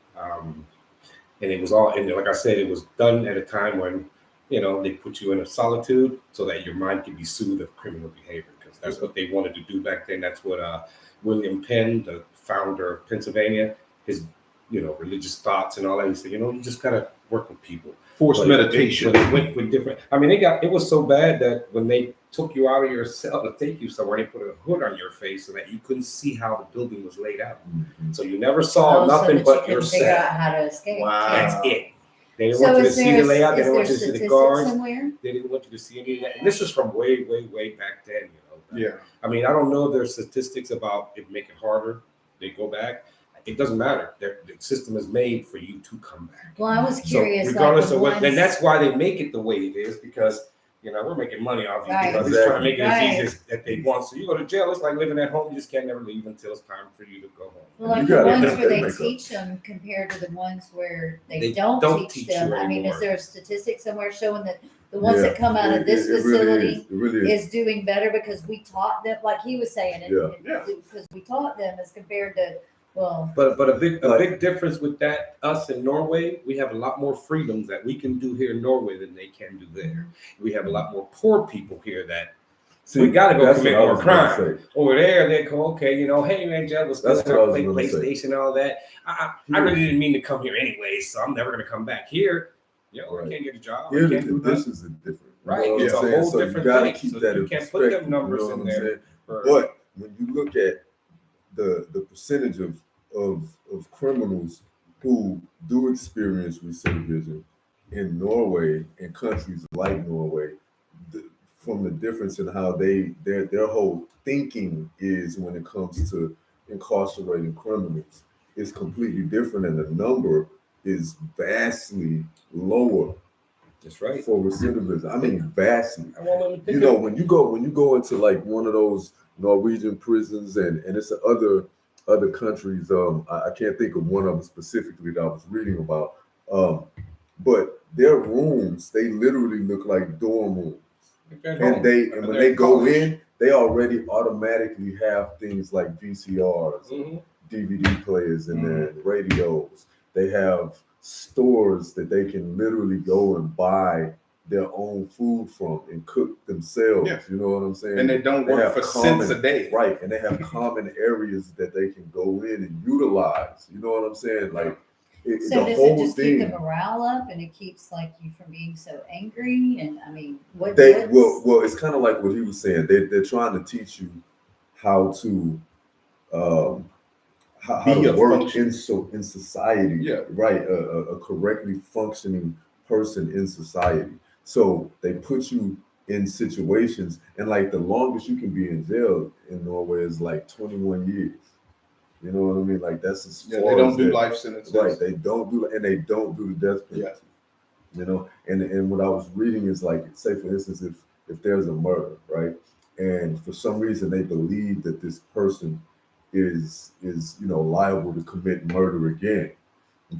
And it was all in there. Like I said, it was done at a time when, you know, they put you in a solitude so that your mind could be soothed of criminal behavior, because that's what they wanted to do back then. That's what William Penn, the founder of Pennsylvania, his, you know, religious thoughts and all that. He said, you know, you just got to work with people. Forced meditation. But it went with different. I mean, it was so bad that when they took you out of your cell to take you somewhere, they put a hood on your face so that you couldn't see how the building was laid out. Mm-hmm. So you never saw Oh, nothing so that but you your couldn't figure out cell. how to escape. Wow. That's it. They didn't So want you to is see there the layout. They is didn't there want you to see the statistics guards. somewhere? They didn't want you to see any of that. And this is from way, way, way back then. You know. Yeah. I mean, I don't know if there's statistics about it make it harder. They go back. It doesn't matter. The system is made for you to come back. Well, I was curious. So regardless like of what, ones- and that's why they make it the way it is, because, you know, we're making money off you Right. because they're trying to make it Right. as easy as that they want. So you go to jail, it's like living at home. You just can't never leave until it's time for you to go home. Well, like You the gotta ones make where they that makeup. teach them compared to the ones where they They don't, don't teach teach them. you I mean, is anymore. there a statistic somewhere showing that the ones Yeah. that come out of this It facility really is. is doing better because we taught them, like he was saying, Yeah. because we taught them as compared to, well, But a big difference with that, us in Norway, we have a lot more freedoms that we can do here in Norway than they can do there. We have a lot more poor people here that See, we gotta go that's commit what I more was gonna crime. say. Over there, they go, okay, you know, hey man, Jeff, let's That's what I was play gonna say. PlayStation, all that. I really didn't mean to come here anyway, so I'm never gonna come back here. Yo, I Right. can't get a job. Here, I can't do the nothing. dishes are different. You Right, know what it's I'm a saying? whole So you different gotta thing. keep So that you in can't put them perspective, numbers you know in what I'm there. saying? But when you look at the percentage of criminals who do experience recidivism in Norway and countries like Norway, from the difference in how their whole thinking is when it comes to incarcerating criminals is completely different, and the number is vastly lower That's right. for recidivism. I mean, vastly. I won't let me You think know, of- when you go into like one of those Norwegian prisons, and it's other countries. I can't think of one of them specifically that I was reading about. But their rooms, they literally look like dorm rooms. They're at And home. when They're they at go college. in, they already automatically have things like VCRs, Mhm. DVD players, and then radios. They have stores that they can literally go and buy their own food from and cook themselves. Yeah. You know what I'm saying? And they don't work have for cents a day. Right. And they have common areas that they can go in and utilize. You know what I'm saying? Like So the does it whole just keep the thing. morale up and it keeps like you from being so angry? And I mean, what? They what's- well, it's kind of like what he was saying. They're trying to teach you how to how Be to a work function. in society. Yeah. Right. A correctly functioning person in society. So they put you in situations, and like the longest you can be in jail in Norway is like 21 years. You know what I mean? Like that's as Yeah, far they don't as do that- life sentences. Right. They don't do, and they don't do the death penalty. Yeah. You know, and what I was reading is like, say for instance, if there's a murder, right, and for some reason they believe that this person is liable to commit murder again,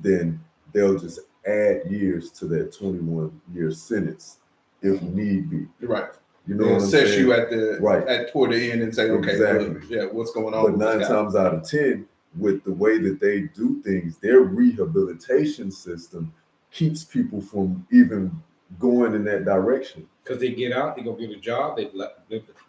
then they'll just add years to that 21-year sentence if need be. Right. You know They'll what I'm assess saying? you at the Right. at toward the end and say, okay, Exactly. look, yeah, what's going on But with 9 this guy? times out of 10, with the way that they do things, their rehabilitation system keeps people from even going in that direction. Because they get out, they go get a job.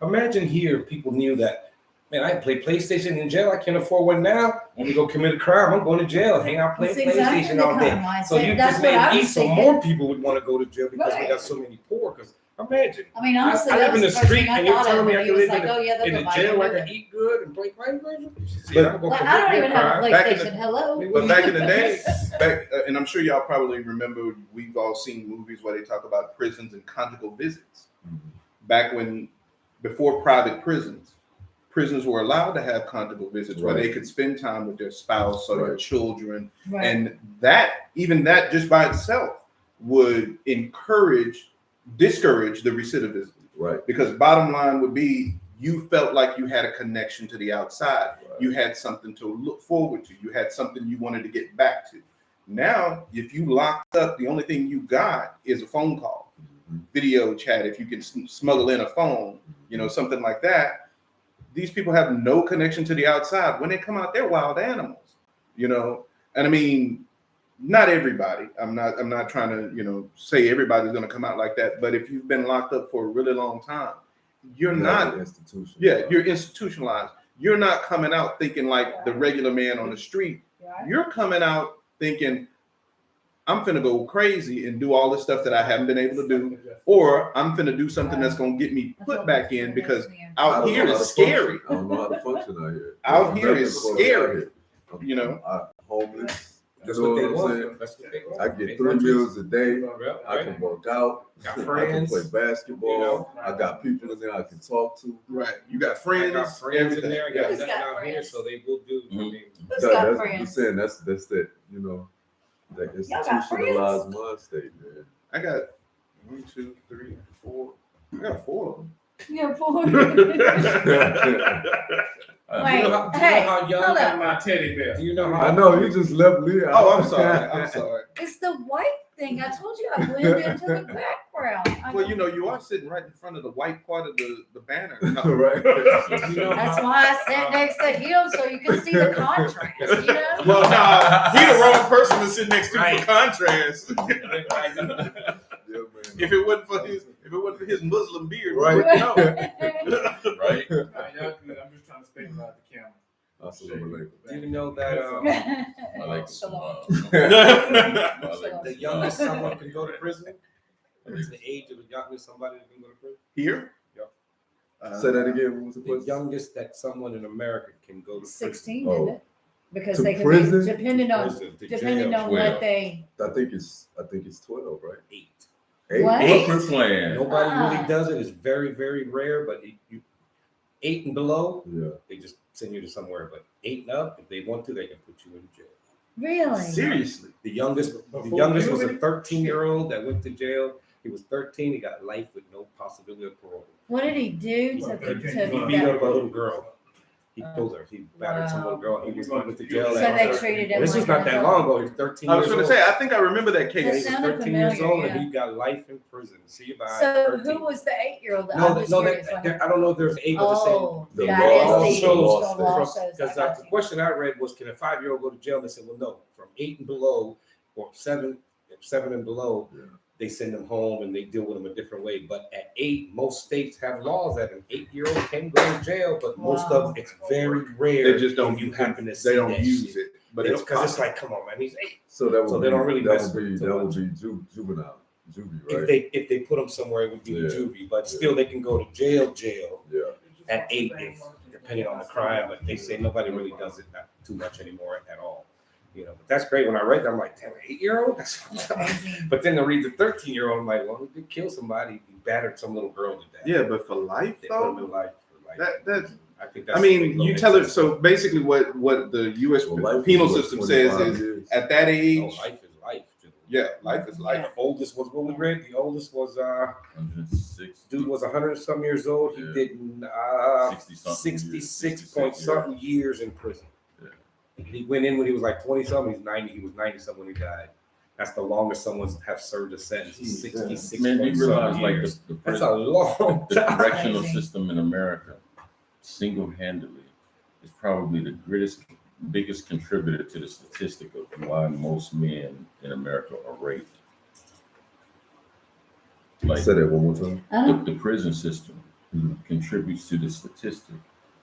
Imagine here, people knew that, man, I play PlayStation in jail. I can't afford one now. When we go commit a crime, I'm going to jail, hang out playing That's exactly PlayStation the all kind day. of mindset. So you That's just what I made me was so thinking. more people would want to go to jail because we Right. got so many poor. Because imagine, I mean, honestly, I that live in was the the first street thing I and you're thought telling of me I when he can was live like, "Oh yeah, they'll in go the buy jail you where I a can eat good and play PlayStation. But- I'm gonna Like, commit I don't me a even have a crime. Back in the- PlayStation. Hello. But back in the day, and I'm sure y'all probably remember, we've all seen movies where they talk about prisons and conjugal visits. Back before private prisons were allowed to have conjugal visits where Right. they could spend time with their spouse or their Right. children. Right. And even that just by itself would discourage the recidivism. Right. Because bottom line would be, you felt like you had a connection to the outside. Right. You had something to look forward to. You had something you wanted to get back to. Now, if you locked up, the only thing you got is a phone call, video chat. If you can smuggle in a phone, something like that. These people have no connection to the outside. When they come out, they're wild animals, And I mean, not everybody. I'm not trying to, say everybody's going to come out like that. But if you've been locked up for a really long time, you're not an institution. Yeah, you're institutionalized. You're not coming out thinking like the regular man on the street. Right. You're coming out thinking, I'm finna go crazy and do all this stuff that I haven't been able to do, or I'm finna do something that's gonna get me That's put what back makes in me because nervous, man. I out don't here know how is to function. scary. I don't know how to function out here. Out here Nothing is going scary. on. I'm homeless. That's You know what they I'm want. saying? That's what they want. I get 3 meals a day. Yep, I can work out. Got I can friends. play basketball. You know. I got people in there I can talk to. Right. You got I friends. got friends in everything. there. I got Who's nothing got out here, friends? so they will do. I Mhm. mean, Who's That- got that's friends? I'm saying. That's that. That Y'all got institutionalized mind state, man. I got 1, 2, 3, 4. I got 4 of them. Yeah, boy. I do you know how hold young? up. My teddy bear. Do you know how? I know you just left me out. Oh, I'm sorry. I'm sorry. It's the white thing. I told you I blend into the background. Well, you are sitting right in front of the white part of the banner. Right. You know That's how- why I sat next to him so you can see the contrast, Well, no, he the wrong person to sit next to Right. for contrast. Yeah, man. If it wasn't for his Muslim beard, Right. we wouldn't know. right? Y'all good. I'm just trying to stay about the camera. Assalamu Do you know that I like Shalom. the youngest someone can go to prison? What's the age of the youngest somebody that can go to prison? Here? Yep. Say that again. What was the The question? youngest that someone in America can go to prison. 16, Oh. isn't it? Because To they can prison? be depending on Prison, to depending jail. on 12. what they I think it's 12, right? 8. 8. What? Brooklyn plan. Nobody Ah. really does it. It's very, very rare. But 8 and below, Yeah. they just send you to somewhere. But 8 and up, if they want to, they can put you in jail. really. Seriously. The youngest Before was a puberty? 13-year-old that went to jail He was 13. He got life with no possibility of parole. What did he do to, He beat up a little girl. He killed her. He battered some little girl. He was going to jail. So at they 13. treated him This was like not an that adult. long ago. He was 13 I was years going to old. say, I think I remember that Yeah, case. he was sounded 13 years familiar, old, yeah. and he got life in prison. See you by So 13. who was the 8-year-old? No, I'm just curious. I don't know if there's 8 of the same. Oh, The that law is the shows- the law shows. I Because got the you. question I read was, can a 5-year-old go to jail? They said, well, no, from 8 and below, or 7 and below, Yeah. they send them home and they deal with them a different way. But at 8, most states have laws that an 8-year-old can go to jail, but most Wow. of it's very rare. They just don't. if you happen to see They don't that use shit. it, but They it's don't- 'cause it's possible. like, come on, man, he's 8. So that would So be, they don't really that mess would be with too that would much. be juvenile, juvie, If right? they put them somewhere, it would be Yeah. a juvie, but still they can go to jail Yeah. at 8 depending on the crime. But they say nobody really does it not too much anymore at all. But that's great. When I read that, I'm like, damn, an 8-year-old? That's Crazy. But then to read the 13-year-old, I'm like, well, he did kill somebody. He battered some little girl to death. Yeah, but for life They put him though. in life for life. That I think that's I a mean, big you low tell it. excess. So basically, what the U.S. Well, life is penal what, system says 25 is years? at that No, age. life is life. Yeah, life is life. The oldest was what we read. The oldest was 106. dude was 100 and some years old. He Yeah. did 66 point something years in prison. Yeah. He went in when he was like 20 something. He's 90. He was 90 something when he died. That's the longest someone's have served a sentence. 66 Man, point you realize something like years. the That's a long the time. correctional Crazy. system in America, single-handedly, is probably the biggest contributor to the statistic of why most men in America are raped. Like Say that one more time. the prison system contributes to the statistic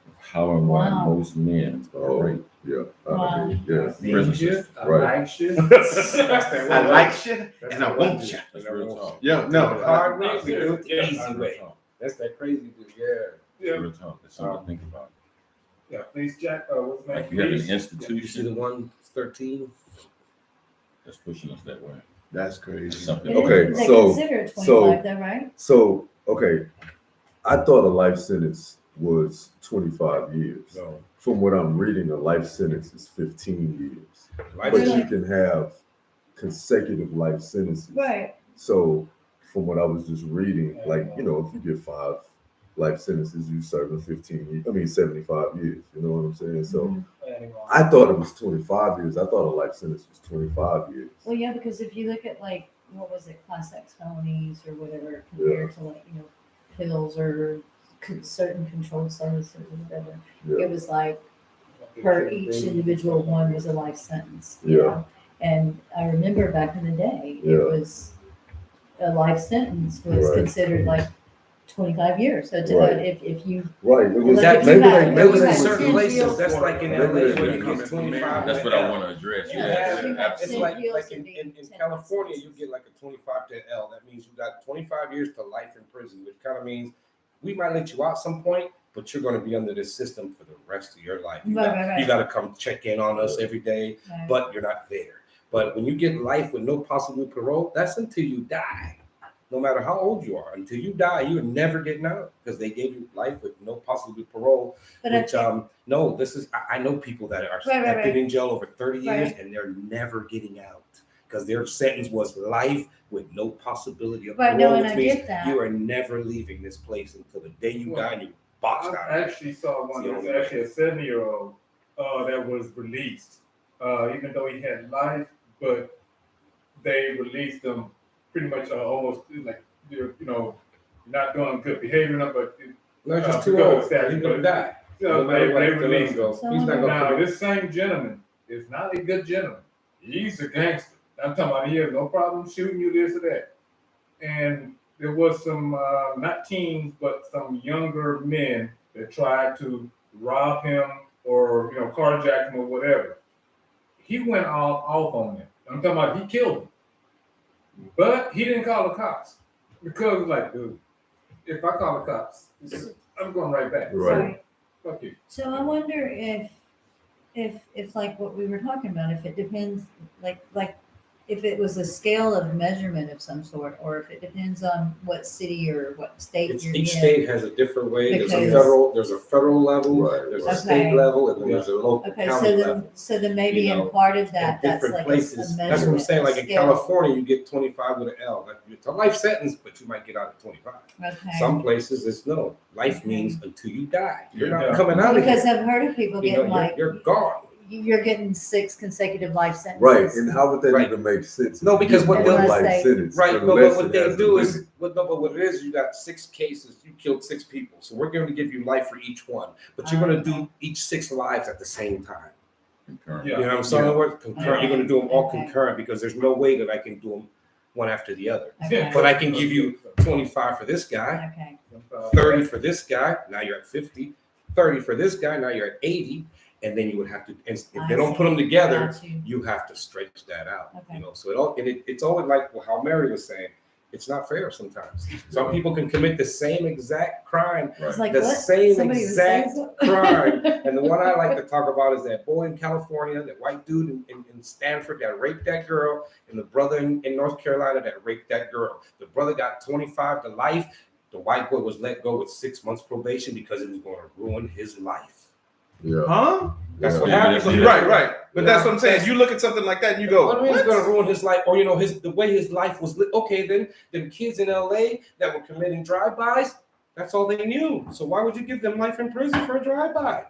of how and why Wow. most men are Oh, raped. yeah. Wow. Yeah. Prison system. Right. like shit. I like shit That's and I what want do. shit. That's real talk. Yeah, no. The hard way, we Yeah. do it the Yeah. easy That's way. real talk. That's that crazy dude. Yeah. That's real talk. That's something to think about. Yeah, please, Jack. What's his name? Like you have an Please. You see the institution one 13? that's pushing us that way. That's It's crazy. something. Okay, They so- consider it 25 though, right? So, okay, I thought a life sentence was 25 years. No. From what I'm reading, a life sentence is 15 years. Life But Really? you can have consecutive life sentences. Right. So, from what I was just reading, like, if you get 5 life sentences, you serving 75 years. You know what I'm saying? So, Mhm. I thought it was 25 years. I thought a life sentence was 25 years. Well, yeah, because if you look at like, what was it, class X felonies or whatever, compared to like, pills or certain controlled substances or whatever, Yeah. it was like per each individual one was a life sentence. you Yeah. know? And I remember back in the day, Yeah. it was a life sentence was Right. considered like 25 years. So Right. if you, Right. It was Like, if you maybe had- they if maybe you they had was certain 10 places, deals that's for like in it. LA where Maybe you they- get 25. That's what I want to address. Yeah, Yeah, you have absolutely. It's like, deals like to in, be in 10 California, you sentences. get like a 25 to L. That means you got 25 years to life in prison, which kind of means we might let you out some point, but you're going to be under this system for the rest of your life. You Right, got, right, right. You got to come check in on us every day, Right. but you're not there. But when you get life with no possible parole, that's until you die. No matter how old you are, until you die, you're never getting out because they gave you life with no possible parole. but I Which think, no, this is I know people that are Right, have right, been in jail over 30 years Right. and they're never getting out because their sentence was life with no possibility of Right, parole, no, and which I means get that. you are never leaving this place until the day you die and you boxed I out. actually saw one that was actually a 70-year-old that was released, even though he had life, but they released him pretty much almost like not doing good behavior, but No, it's just Uh, too because old. of that, He's gonna but- die. they released him. So He's not gonna Now, commit. this same gentleman is not a good gentleman. He's a gangster. I'm talking about he has no problem shooting you, this or that. And there was some, not teens, but some younger men that tried to rob him or, carjack him or whatever. He went all off on them. I'm talking about he killed him. But he didn't call the cops because, like, dude, if I call the cops, I'm going right back. Right. Fuck you. So I wonder if like what we were talking about, if it depends, like if it was a scale of measurement of some sort, or if it depends on what city or what state It's, you're each in. state has a different way. There's Because- a federal level, Right, there's a right. state Okay. level, and then there's a local Okay, county level. so then maybe you know, in part of In that, that's different like places. a That's measurement. what I'm saying. Like in scale. California, you get 25 with an L. Like, it's a life sentence, but you might get out at 25. Okay. Some places it's no. Life Okay. means until you die. You're Yeah. not coming out of Because here. I've heard of people You know, getting like, you're gone. you're getting 6 consecutive life sentences. Right, and how would that Right. even make sense? No, because what one they'll- life Unless they- sentence, Right, but unless what it they has a do is, limit. but what it is, you got 6 cases, you killed 6 people. So we're going to give you life for each one. But you're going to do each 6 lives at the same time. Concurrent. Yeah. You know what I'm saying? In other words, concurrent. You're going to do them all Okay. concurrent because there's no way that I can do them one after the other. Okay. But I can give you 25 for this guy, Okay. 30 for this guy, now you're at 50, 30 for this guy, now you're at 80. And then you would have to, and if I they don't see. put them together, Got you. you have to stretch that out. Okay. You know, so it all, and it's always like how Mary was saying, it's not fair sometimes. Some people can commit the same exact crime, It's like, the what? same Somebody was exact saying crime. And the one I like to talk about is that boy in California, that white dude in Stanford that raped that girl, and the brother in North Carolina that raped that girl. The brother got 25 to life. The white boy was let go with 6 months probation because it was going to ruin his life. Yeah. Huh? That's Yeah. what Yeah, happens. yeah, Right, right. But that's Yeah. what I'm saying. You look at something like that and you go, What do you mean it's what? going to ruin his life? Or, you know, the way his life was lit. Okay, then the kids in LA that were committing drive-bys, that's all they knew. So why would you give them life in prison for a drive-by?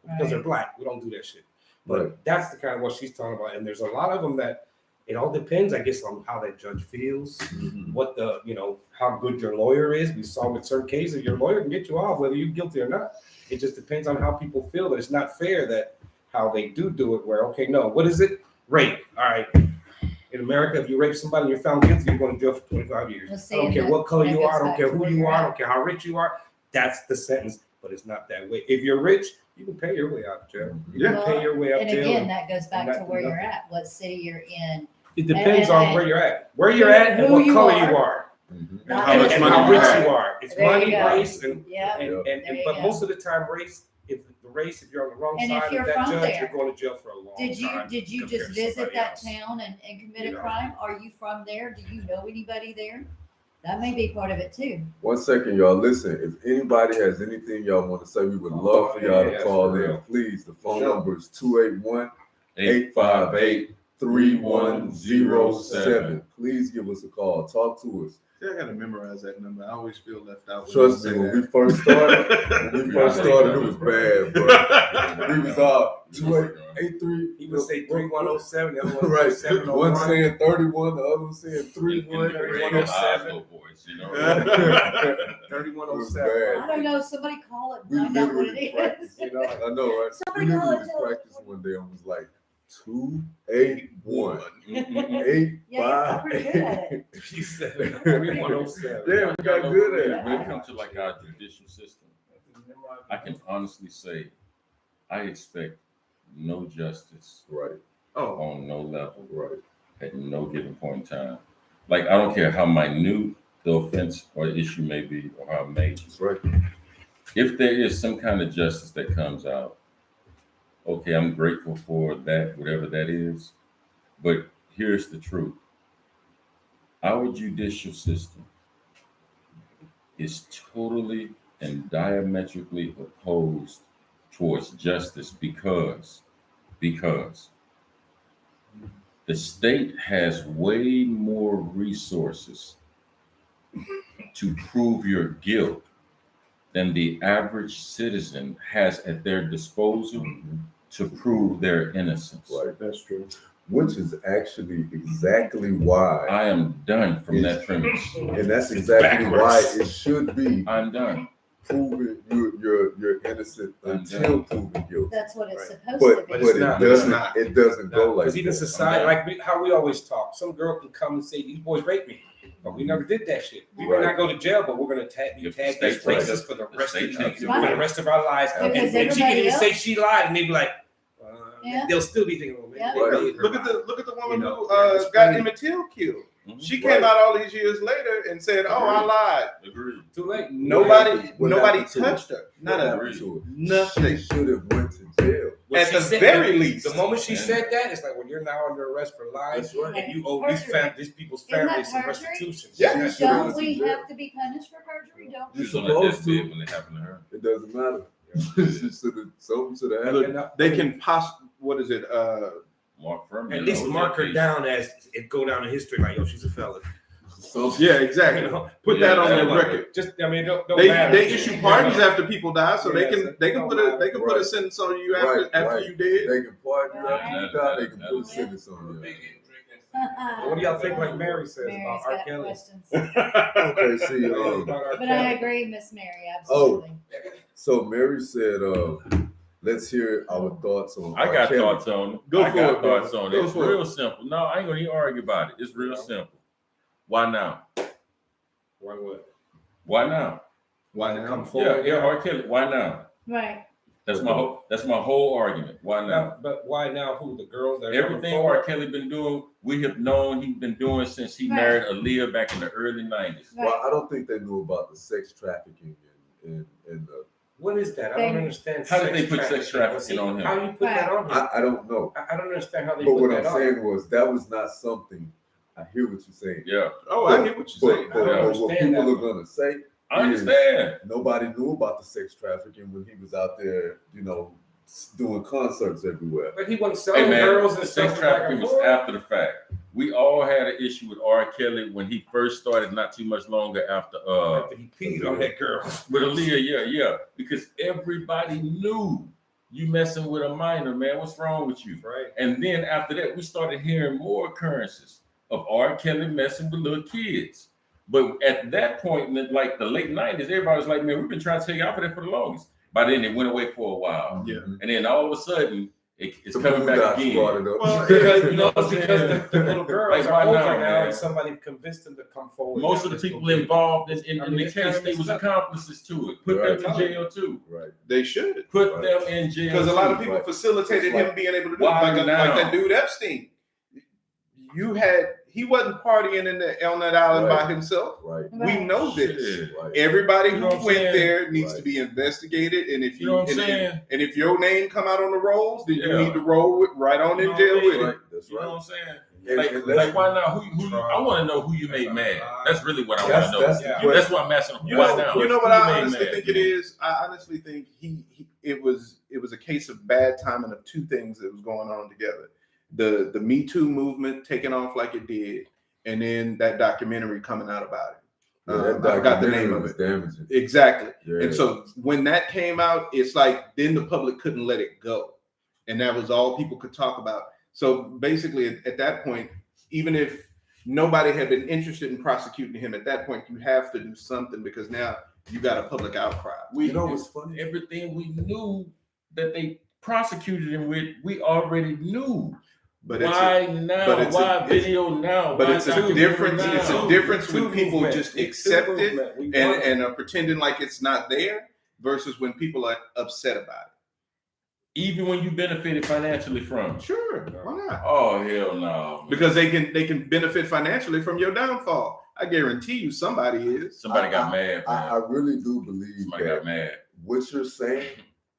Because they're black. We don't do that shit. But Right. that's the kind of what she's talking about. And there's a lot of them that it all depends, I guess, on how that judge feels, Mhm. what the, you know, how good your lawyer is. We saw with certain cases, your lawyer can get you off whether you're guilty or not. It just depends on how people feel. But it's not fair that how they do it where, okay, no, what is it? Rape. All right. In America, if you rape somebody and you're found guilty, you're going to jail for 25 years. Let's I see, don't and care that- what color that you goes are. I don't back care to who where you you're are. I at. don't care how rich you are. That's the sentence. But it's not that way. If you're rich, you can pay your way out of jail. You can Well, pay your way out of And jail. again, that goes back and to not where do you're nothing. at, what city you're in. It depends and- on where you're at. Where you're at and who what you color are. you are. Mhm. Not how much And money how you rich have. you are. It's There you money, go. race, and Yeah. Yeah. There you but go. most of the time, race. If the race, if you're on the wrong And if side of you're that from judge, there, you're going to jail for a long Did you time. just compared to visit somebody that else. town and commit You a know. crime? Are you from there? Do you know anybody there? That may be part of it too. 1 second, y'all. Listen, if anybody has anything y'all want to say, we would love for y'all to Yes, call for in. real. Please, the phone Sure. number is 281 858 3107. Please give us a call. Talk to us. I gotta memorize that number. I always feel left out. Trust me, when we first started, it was bad, bro. We was all 2883. He would say 3107. The other one Right. was 701. One saying 31, the other one saying 31. Radio Oslo voice, you know. It was 3107. I bad. don't know. Somebody call it. We Find out what literally it practiced, is. You know, I know, right? We Somebody call literally it. Tell us. practiced one day and was like 281 Mhm. Yeah, you're pretty good at it. he said 3107. Yeah, we got good at it, When it man. comes to like our judicial system, I can honestly say I expect no justice Right, Oh, on no level right. at no given point in time. Like I don't care how minute the offense or issue may be or how major. That's right. If there is some kind of justice that comes out, okay, I'm grateful for that, whatever that is. But here's the truth. Our judicial system is totally and diametrically opposed towards justice because the state has way more resources to prove your guilt than the average citizen has at their disposal to prove their innocence. Right, that's true. Which is actually exactly why, I am done from that premise. and that's exactly why it should be I'm done. proven you're innocent until proven guilty. That's what it's supposed But to but be. it's it not. doesn't It's not. it doesn't go like Because even that. society, like how we always talk, some girl can come and say, these boys raped me. But we never did that shit. We Right. may not go to jail, but we're going to tag If the these state takes racist it, for the the rest of state takes it. for the rest of our lives. Because And she can everybody even say else- she lied, and they'd be like, Yeah. they'll still be thinking, well, maybe Yeah. they Right. made her look at lie. the woman You know, who it's got crazy. Emmett Till killed. Mhm. She came Right. out all these years later and said, "Oh, I lied." Agreed. Too late. What Nobody happened to touched her. What None of happened it. to her? Nothing. She should have went to jail. when at she the said very that, least. the moment she said that, it's like, well, you're now under arrest for lying, That's right. and you owe Perjury. these people's Isn't that families some perjury? restitution. Yeah. That's Don't true. we Yeah. have to be punished for perjury? Don't You're She's on her supposed deathbed to. when it happened to her. It doesn't matter. Something should have Look, happened. they can what is it? Mark Furman. At least mark her down as it go down in history, like, yo, she's a felon. So Yeah, exactly. You know? Put Yeah, that on their like- record. Just, I mean, don't They matter. issue pardons after people die, so Yeah, they can put a Right. sentence on you after Right. you dead. they can pardon you after you Right. die. They can put a sentence on you. What do y'all think, like Mary says Mary's about R. got Kelly? questions. Okay, see, About R. But Kelly. I agree, Miss Mary, absolutely. so Mary said, let's hear our thoughts on I R. got Kelly. thoughts on it. Go I for got it, brother. thoughts on it. Go It's for real simple. No, I ain't gonna even argue about it. It's real simple. Why now? Why what? Why now? Why Come now? Yeah, forward. yeah, R. Kelly. Why now? Right. That's my whole argument. Why now? Now, but why now? Who, the girls that are Everything coming forward? R. Kelly been doing, we have known he's been doing since he Right. married Aaliyah back in the early 90s. Right. Well, I don't think they knew about the sex trafficking and the. What is that? I They- don't understand. How did they put sex trafficking on him? How do you put that on him? I don't know. I don't understand how they But put what that I'm on. saying was that was not something. I hear what you're saying. Yeah, Oh, I get what you're saying. But I don't what understand people that. are gonna say, I understand. nobody knew about the sex trafficking when he was out there, doing concerts everywhere. But he wasn't Hey selling man, girls the and sex stuff back trafficking and was forth. after the fact. We all had an issue with R. Kelly when he first started, not too much longer after After he peed on that girl. with Aaliyah, yeah, because everybody knew you messing with a minor, man. What's wrong with you? Right. And then after that, we started hearing more occurrences of R. Kelly messing with little kids. But at that point, in the late 90s, everybody was like, man, we've been trying to take out for that for the longest. By then, it went away for a while. Yeah. And then all of a sudden, it's The coming back Boondocks brought again. it up. Well, Because, You know what I'm because saying? the little girls Like, are why older now, now, man? and somebody convinced them to come forward. Most of the people involved in I mean, the it's case, kinda they was messed up. accomplices to it. Put Right. them in jail too. Right. They should. Put Right. them in jail. Because a lot of too. people Right. facilitated That's him being able to do it. Why Like now? that dude Epstein. He wasn't partying on that island Right. by himself. Right. We know this. Shit. Right. Everybody You who know what I'm went saying? there needs to Right. be investigated, and if You know what I'm saying? and if your name come out on the rolls, then you Yeah. need to roll with right on You in know jail what I mean? with Right. it. That's You know right. what I'm saying? And- Like, and like let's- why now? Who you, I want to know who you made mad. That's really what I want to know. That's the Yeah. question. That's what I'm asking. You Why know, now? you know what Who you I made honestly mad? think it is. I honestly think it was a case of bad timing of two things that was going on together. The Me Too movement taking off like it did, and then that documentary coming out about it. Yeah, that I forgot the name documentary of was it. damaging. Exactly. Yeah. And so when that came out, it's like then the public couldn't let it go. And that was all people could talk about. So basically at that point, even if nobody had been interested in prosecuting him at that point, you have to do something because now you got a public outcry. You know what's funny? Everything we knew that they prosecuted him with, we already knew. But Why now? but it's a- Why it's- video now? but Why it's a documentary difference. now? It's a difference when people Movement. just Me Too accept it movement. We want it. and are pretending like it's not there versus when people are upset about Even when you benefited financially from it. it. Sure, why not? Oh hell no! Because they can benefit financially from your downfall. I guarantee you somebody is. Somebody got mad, I man. really do believe Somebody that got mad. what you're saying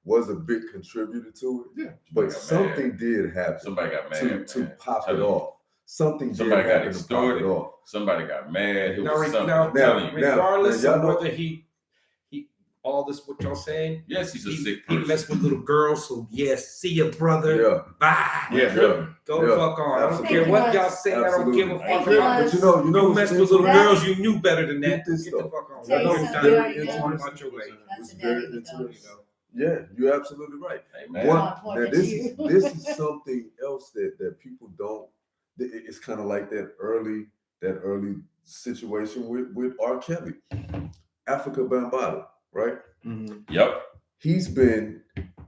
was a big contributor to it. Yeah. But got something did happen Somebody got mad. to man. pop Tell it you. off. Something Somebody did got happen to pop it extorted. off. Somebody got mad. It Now, was something. now, I'm telling you. regardless now, of y'all know- whether he all this what y'all saying, Yes, he's a he sick person. messed with little girls. So yes, see ya, brother. Yeah. Bye. Yeah. Yeah. Go Yeah. fuck on. I don't Absolutely. care what y'all Because- say. I don't give a fuck Absolutely. about Because- But you know you what's messed with little interesting? girls. You knew better than that. Get this Get the though. fuck on. Tell you Go something, down. you already Go know. on about your way. That's It's a very daddy interesting. dog. Yeah, you're absolutely right. Hey, man. One, I'll point now at this you. is something else that people don't. It's kind of like that early situation with R. Kelly, Africa Bambaataa, right? Yep. He's been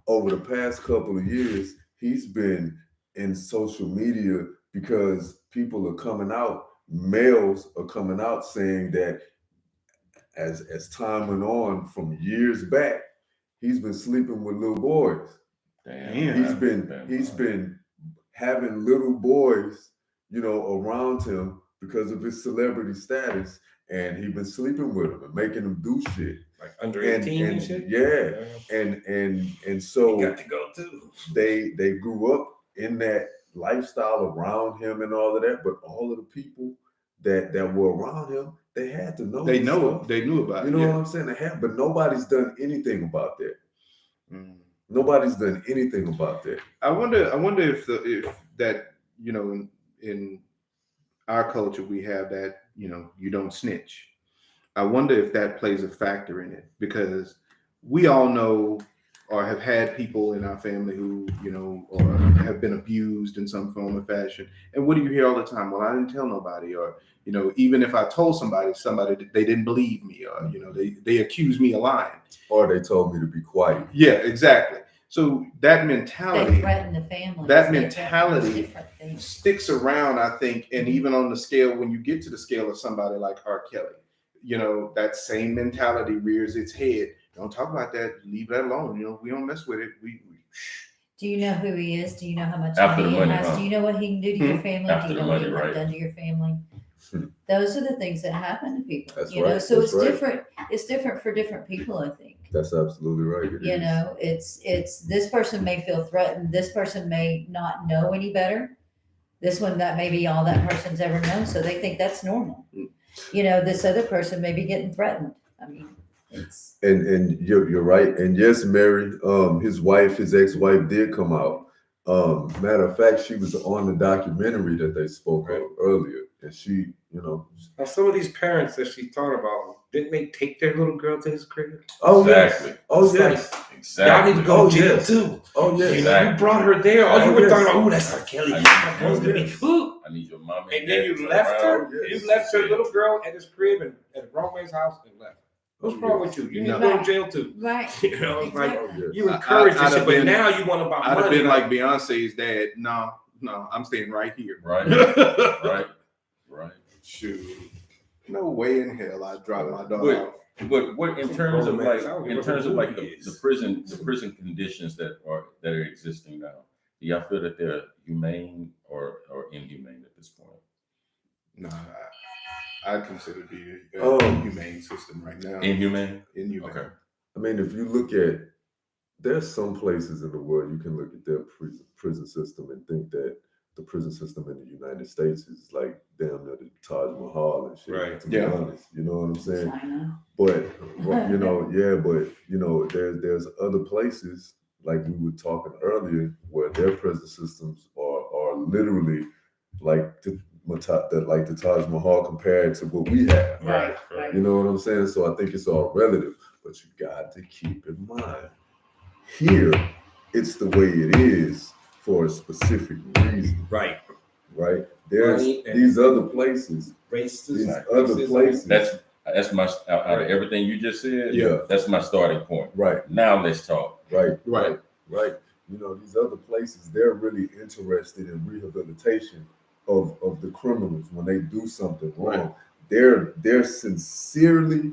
over the past couple of years. He's been in social media because people are coming out. Males are coming out saying that as time went on from years back, he's been sleeping with little boys. Damn. He's been having little boys, around him because of his celebrity status, and he been sleeping with them and making them do shit. Like under 18 and shit. Yeah, and so You got to go too. they grew up in that lifestyle around him and all of that, but all of the people that were around him, they had to know. They this know. stuff. They knew about You it. know yeah. what I'm saying? They have, but nobody's done anything about that. Mm. Nobody's done anything about that. I wonder if that, you know, in our culture we have that, you know, you don't snitch. I wonder if that plays a factor in it, because we all know or have had people in our family who, you know, or have been abused in some form or fashion. And what do you hear all the time? Well, I didn't tell nobody, or, you know, even if I told somebody they didn't believe me, or, you know, they accused me of lying. Or they told me to be quiet. Yeah, exactly. So that They mentality, threaten the family. that They mentality different things. sticks around, I think, and even on the scale, when you get to the scale of somebody like R. Kelly, you know, that same mentality rears its head. Don't talk about that. Leave that alone. You know, we don't mess with it. We Do you know who he is? Do you know how much After money the he money, has? huh? Do you know what he can do to your family? After Do you the know what money, he right. done to your family? Those are the things that happen to people. That's you know, right, so that's it's right. different. It's different for different people, I think. That's absolutely right. It You is. know, it's this person may feel threatened. This person may not know any better. This one, that may be all that person's ever known, so they think that's normal. You know, this other person may be getting threatened. I mean, it's And you're right. And yes, Mary, his ex-wife did come out. Matter of fact, she was on the documentary that they spoke of earlier. And she, you know, Now, some of these parents that she talked about, didn't they take their little girl to his crib? oh Exactly. yes, oh It's yes, Y'all Exactly. need to go Oh, to jail yes. too. oh yes. You know, Exactly. you brought her there. All Oh, you were yes. talking about, oh, that's R. Kelly. I He's need- supposed to be. Ooh. I need your mom And then you turn left her. around. Oh, yes. You left your little girl at his crib and at a grown man's house and left. What's wrong with you? You need to go to jail too. right. You know, it's like Oh yes. you encourage I'd this shit, have but been- now you want about I'd have money. been like Beyonce's dad. No, I'm staying right here. Right. Right. Shoot. No way in hell I'd drop my daughter off. But what in terms of like I don't give in a terms of who like he the is. prison conditions that are existing now, do y'all feel that they're humane or inhumane at this point? No, I'd consider it be a Oh. humane system right now. Inhumane? Inhumane. Okay. I mean, if you look at, there's some places in the world you can look at their prison system and think that the prison system in the United States is like damn near the Taj Mahal and shit. Right. To be Yeah. honest, you know what I'm saying? China. But you know, yeah, but you know, there's other places like we were talking earlier where their prison systems are literally like the Taj Mahal compared to what we have. Right. You know what I'm saying? So I think it's all relative, but you got to keep in mind here it's the way it is for a specific reason, Right. right? There's Money and- these other places, Racist. these Right. other Racism. places. That's my out of everything you just said. Yeah. That's my starting point. Right, Now let's talk. right. Right. You know, these other places, they're really interested in rehabilitation of the criminals when they do something wrong. They're sincerely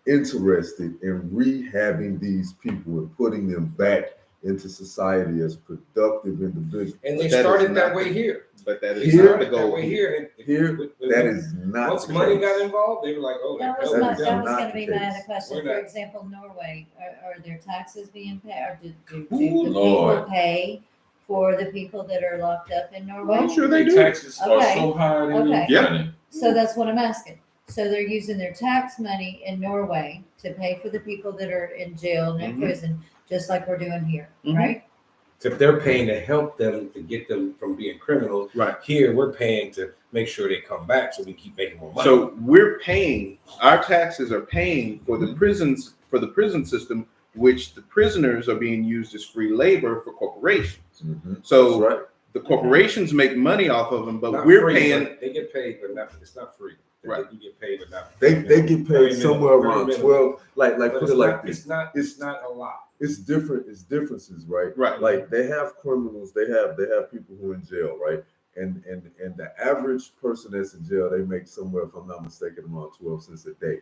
interested in rehabbing these people and putting them back into society as productive individuals. And they That is started that not way the- here. But that They is Here- not the started that goal way here. And Here, that is not once the money case. got involved, they were like, oh, That was That my, is that was not going to the be my case. other question. We're For not- example, Norway, are their taxes being paid, or do Ooh, the Lord. people pay for the people that are locked up in Norway? I'm sure they The do. taxes are Okay. so high they Okay. need Yeah. money. So that's what I'm asking. So they're using their tax money in Norway to pay for the people that are in jail and in Mhm. prison, just like we're doing here, Mhm. right? Except they're paying to help them to get them from being criminals. Right. Here, we're paying to make sure they come back so we keep making more money. So we're paying, our taxes are paying for the prisons, for the prison system, which the prisoners are being used as free labor for corporations. Mhm. So That's right. the corporations make money off of them, but Not we're free, paying. but they get paid, but not, it's not free. Right. You get paid, but not. They get Very paid minimal, somewhere very around minimal. 12. Like But put it's it like not, this. it's not a lot. It's different. It's differences, right? Right. Like they have criminals. They have people who are in jail, right? And the average person that's in jail, they make somewhere, if I'm not mistaken, around 12 cents a day,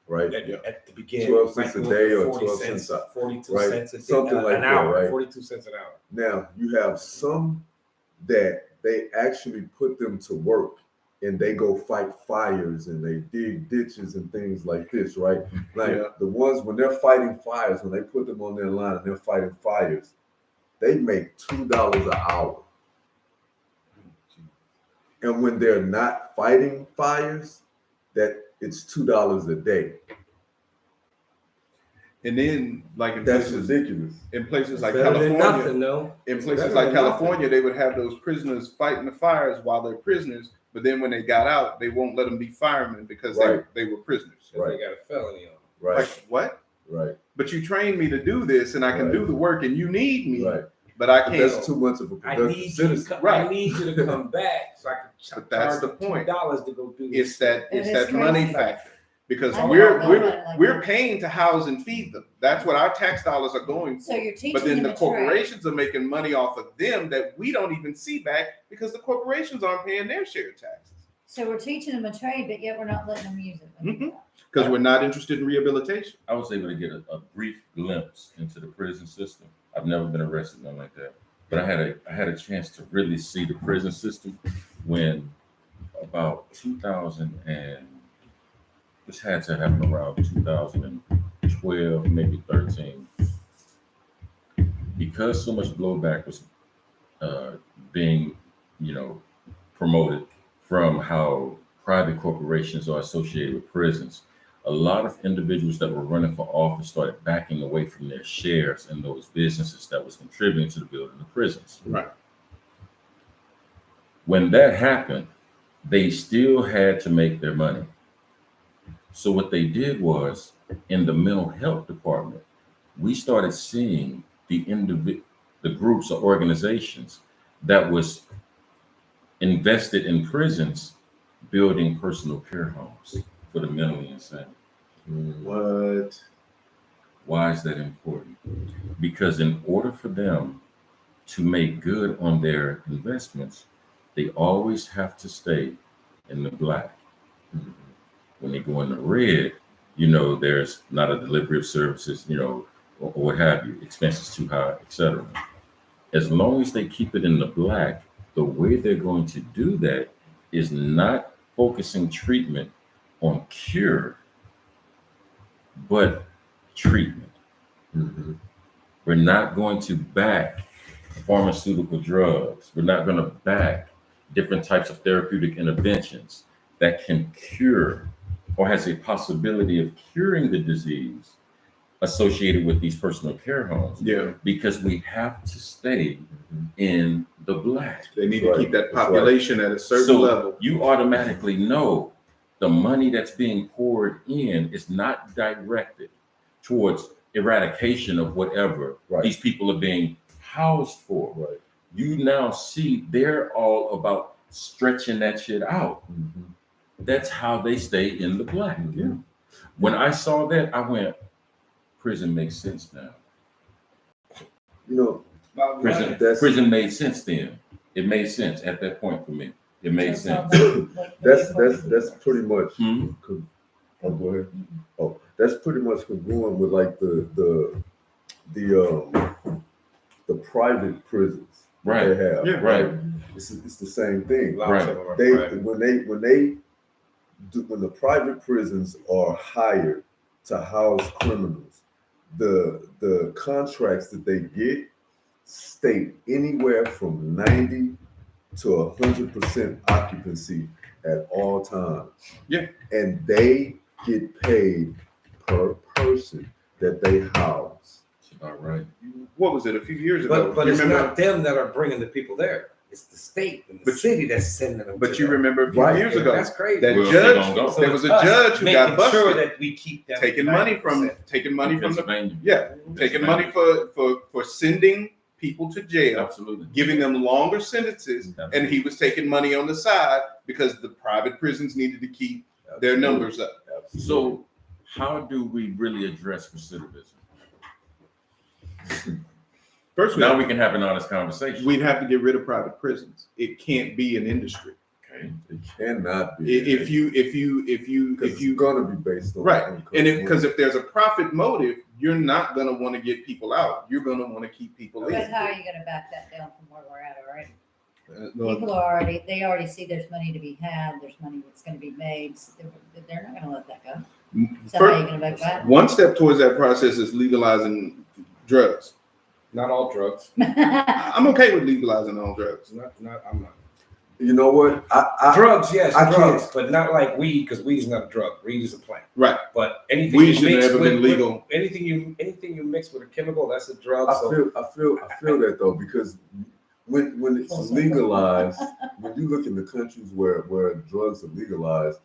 right? At the beginning, 12 it might cents a go day up to or 40 12 cents, cents a- 42 right? cents a day, Something like an that, hour, right? 42 cents an hour. Now you have some that they actually put them to work and they go fight fires and they dig ditches and things like this, right? Like the ones when they're fighting fires, when they put them on their line and they're fighting fires, they make $2 an hour. And when they're not fighting fires, that it's $2 a day. And then, like in That's places, ridiculous. in places like Better than California, nothing, though. in It's places better like than California, nothing. they would have those prisoners fighting the fires while they're prisoners. But then when they got out, they won't let them be firemen because they were prisoners. Right. They got a felony on them. Right. Like what? Right. But you trained me to do this, and I can do the work, and you need me. Right. But I But can't. that's too much of a I productive need citizen. I need you to come back so I can But that's charge the you point. $2 to go do It's this. that It it's is that money crazy. factor because I know, we're I know we're that, like we're that. paying to house and feed them. That's what our tax dollars are going for. So you're teaching But then them the a trade. corporations are making money off of them that we don't even see back because the corporations aren't paying their share of taxes So we're teaching them a trade, but yet we're not letting them use it. Mhm. because we're not interested in rehabilitation. I was able to get a brief glimpse into the prison system. I've never been arrested, nothing like that. But I had a chance to really see the prison system when about 2000 and this had to happen around 2012, maybe 13, because so much blowback was being, promoted from how private corporations are associated with prisons. A lot of individuals that were running for office started backing away from their shares in those businesses that was contributing to the building of prisons. Right. When that happened, they still had to make their money. So what they did was, in the mental health department, we started seeing the groups or organizations that was invested in prisons building personal care homes for the mentally insane. What? Why is that important? Because in order for them to make good on their investments, they always have to stay in the black. When they go in the red, there's not a delivery of services, or what have you, expenses too high, etc. As long as they keep it in the black, the way they're going to do that is not focusing treatment on cure, but treatment. We're not going to back pharmaceutical drugs. We're not going to back different types of therapeutic interventions that can cure or has a possibility of curing the disease associated with these personal care homes. Yeah. Because we have to stay in the black. They need to keep that population at a certain So level. you automatically know the money that's being poured in is not directed towards eradication of whatever these people are being housed for. Right. You now see they're all about stretching that shit out. That's how they stay in the black. When I saw that, I went, prison makes sense now. Prison made sense then. It made sense at that point for me. It made sense. That's pretty much. Oh, go ahead. Mm-hmm. Oh, that's pretty much congruent with like the private prisons Right. they have. Yeah. Right. It's the same thing. Right. When the private prisons are hired to house criminals, the contracts that they get state anywhere from 90 to 100% occupancy at all times. Yeah. And they get paid per person that they house. All right. What was it, a few years ago? But You it's remember? not them that are bringing the people there. It's the state and the city that's sending them. But to you them. remember a few years ago That's crazy. that Well, judge, they gonna go. there was a Us judge who got making sure busted that we keep them taking money from the Pennsylvania. taking money for sending people to jail, Absolutely. giving them longer sentences, and he was taking money on the side because the private prisons needed to keep their numbers up. So how do we really address recidivism? First, Now we can have an honest conversation. we'd have to get rid of private prisons. It can't be an industry. Okay. It cannot be. If you it's gonna be based on right, income. and because if there's a profit motive, you're not gonna want to get people out. You're gonna want to keep people But in. how are you gonna back that down from where we're at already? People are they already see there's money to be had, there's money that's going to be made. So they're not going to let that go. So how are you going to vote back? One step towards that process is legalizing drugs. Not all drugs. I'm okay with legalizing all drugs. I'm not. You know what? Drugs, yes, I drugs, can't. but not like weed, because weed is not a drug. Weed is a plant. Right. But anything Weed you should mix never with, been legal. anything you mix with a chemical, that's a drug. I feel that though, because when it's legalized, when you look in the countries where drugs are legalized,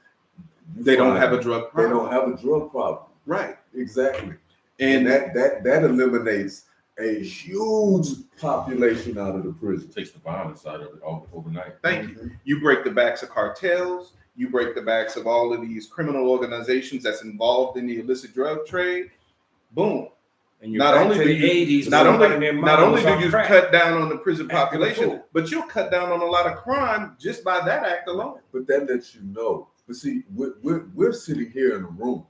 They don't have a drug They problem. don't have a drug problem. Right. Exactly. And that eliminates a huge population out of the prison. It takes the violence out of it overnight. thank you. You break the backs of cartels. You break the backs of all of these criminal organizations that's involved in the illicit drug trade. Boom. And you're Not back only to do the you 80s, not when only everybody and their not mom only was do on you crack. cut down on the prison Acting a population, fool. but you'll cut down on a lot of crime just by that act alone. But that lets you know. But see, we're sitting here in a room,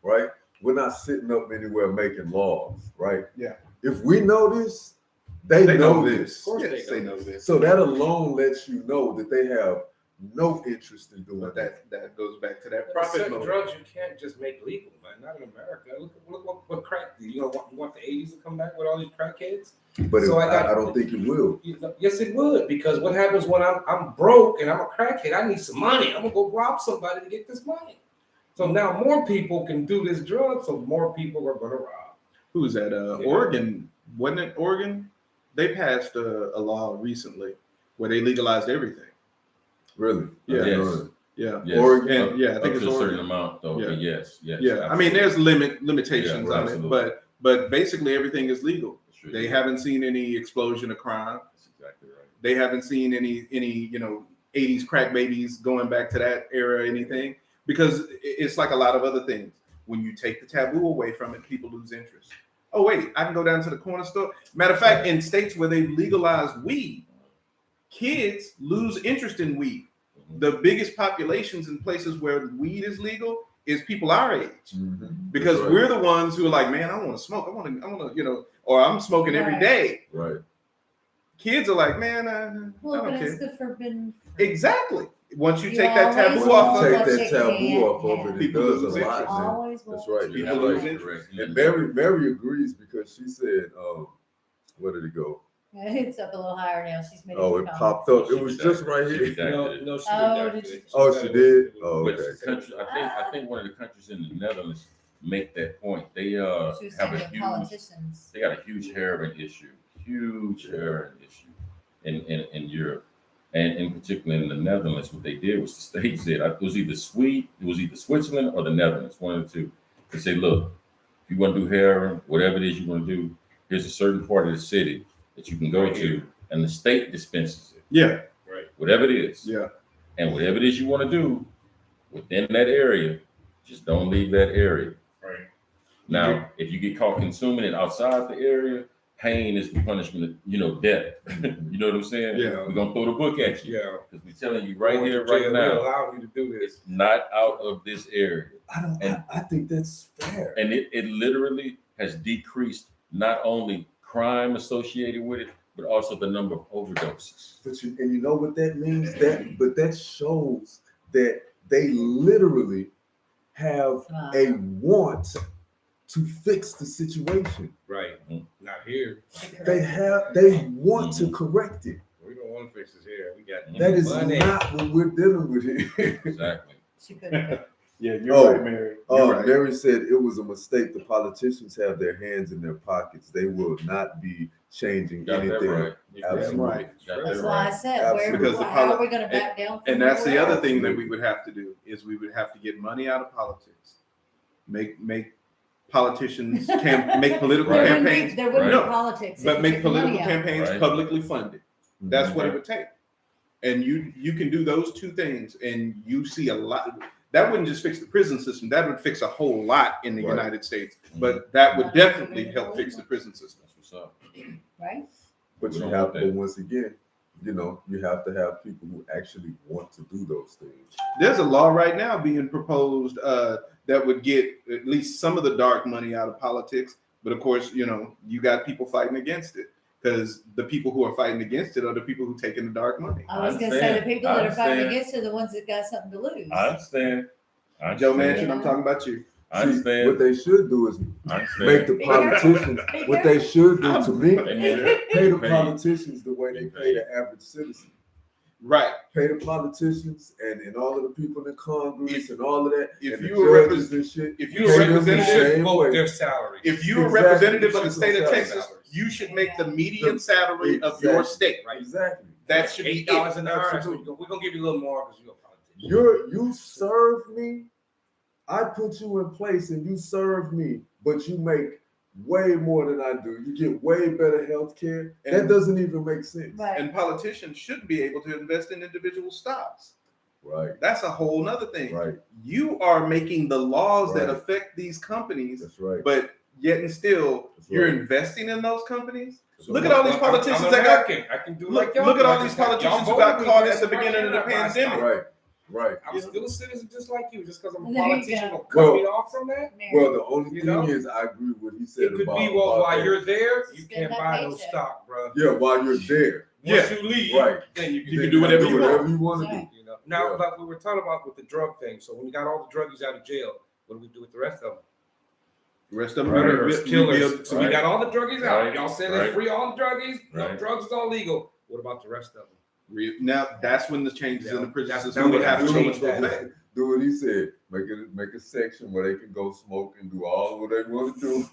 right? We're not sitting up anywhere making laws, right? Yeah. If we know this, they know this. Of course Yes, they know this. So that alone lets you know that they have no interest in doing But that. that goes back to that There's profit certain motive. drugs you can't just make legal, man. Not in America. Look what crack did. You want the 80s to come back with all these crackheads? But So I don't think it will. Yes, it would, because what happens when I'm broke and I'm a crackhead? I need some money. I'm gonna go rob somebody to get this money. So now more people can do this drug, so more people are gonna rob. Who was that? Yeah. Oregon, wasn't it Oregon? They passed a law recently where they legalized everything. Really? Yeah. I didn't know Yes. that. Yeah. Yes. Oregon, Up- yeah, I think up it's to a certain Oregon. amount though. Yeah. But yes. Yeah, I mean, absolutely. there's limitations Yeah, on absolutely. it, but basically everything is legal. That's true. They haven't seen any explosion of crime. That's exactly right. They haven't seen any 80s crack babies going back to that era or anything, because it's like a lot of other things. When you take the taboo away from it, people lose interest. Oh wait, I can go down to the corner store. Matter of fact, in states where they've legalized weed, kids lose interest in weed. The biggest populations in places where weed is legal is people our age, Mhm. because That's right. we're the ones who are like, man, I want to smoke. I want to, or I'm smoking every Right. day. Right. Kids are like, man, I Well, don't but care. it's the forbidden. Exactly. Once you You take that always taboo want off to of Take it, what that you taboo can't off of have. it. It People does lose a lot. interest. man. Always That's want right. to People That's lose right. interest. And Mary agrees because she said, where did it go? It's up a little higher now. She's made. Oh, a it few popped comments. up. It was just right She here. redacted it. No, she Oh, redacted did it. she? Oh, said she it did? was- Oh, But okay. the country, I think one of the countries in the Netherlands make that point. They She was have a saying the huge, politicians. they got a huge heroin issue in Europe, and in particular in the Netherlands. What they did was the state said it was either Switzerland or the Netherlands, one of the two. They say, look, if you want to do heroin, whatever it is you want to do, here's a certain part of the city that you can go Right to, here. and the state dispenses it, Yeah, Right. whatever it is. yeah. And whatever it is you want to do within that area, just don't leave that area. Right. Now, if you get caught consuming it outside the area, pain is the punishment, death. You know what I'm saying? Yeah. We're going to throw the book at you. Yeah. Because we're telling you right Going to here, jail, right we now, allow you to do this. it's not out of this area. I think that's fair. And it literally has decreased not only crime associated with it, but also the number of overdoses. But you know what that means? That shows that they literally have Wow. a want to fix the situation. Right. Mhm. Not here. They want to correct it. We don't want to fix this here. We got Mhm. That is money. not what we're dealing with here. Exactly. She couldn't. Yeah, you're Oh, right, Mary. You're right. Mary said it was a mistake. The politicians have their hands in their pockets. They will not be changing Got that anything. right. Absolutely. right. Got That's that why I right. said, Absolutely. Because the how are we going to back down? And from that's the where? other thing that we would have to do is we would have to get money out of politics, make politicians make political Right. campaigns, There wouldn't Right. be politics. if but we make took the money political out. campaigns Right. publicly funded. That's what it Right. would take. And you can do those two things, and you see a lot. That wouldn't just fix the prison system. That would fix a whole lot in the Right. United States. But that would definitely help fix the prison system. That's what's up. Right? But We you don't have, want that. but once again, you have to have people who actually want to do those things. There's a law right now being proposed that would get at least some of the dark money out of politics. But of course, you got people fighting against it because the people who are fighting against it are the people who taking the dark money. I was I gonna say the understand. people I that are fighting understand. against are the ones that got something to lose. I understand. Joe understand. Manchin, I'm talking about you. I See, understand. what they should do is I understand. make the Be careful. politicians, Be what they should do to me, Amen. pay the Pay. politicians the way they pay the average citizen. Right. Pay the politicians and all of the people in Congress and all of that. If and the you were judges and shit. if pay you were them the representative, same vote way. their salaries. if you're a Exactly. representative of the state of Salaries. Texas, you should make the median salary of your state. Right. Exactly. That should be $8 it. an hour. Absolutely. We're gonna give you a little more because you're a politician. You serve me, I put you in place and you serve me, but you make way more than I do. You get way better health care. That And- doesn't even make sense. Right. And politicians should be able to invest in individual stocks. Right, That's a whole nother thing. right. You are making the laws that Right. affect these companies, That's right. but yet and still That's you're right. investing in those companies. So Look at all these I'm politicians an that got. American. I can do Look, like y'all look at do. all I these just got- y'all politicians who voted got me caught this at the right beginning of the now, my pandemic. stock. Right, right. I'm still a citizen just like you. Just because I'm a There you politician go. will cut Well- me off from that. Mary. Well, the only You thing know? is, I agree with what he said It could about. be, well, about while that. you're there, you Spend can't that buy no paycheck. stock, bro. Yeah, while you're there. Once you leave, Right. then you can, You do can do whatever you want. you want to Yeah. do. You know? Now, Yeah. like we were talking about with the drug thing. So when you got all the druggies out of jail, what do we do with the rest of them? The rest of them Murderers, killers. rebuild- So we Right. got all the druggies out. Right. Y'all said Right. let's free all the druggies. No, Right. drugs is all legal. What about the rest of them? Now that's when the changes in the prison That's- system now would we have have to to go change into that. effect. Do what he said. Make a section where they can go smoke and do all what they want to do.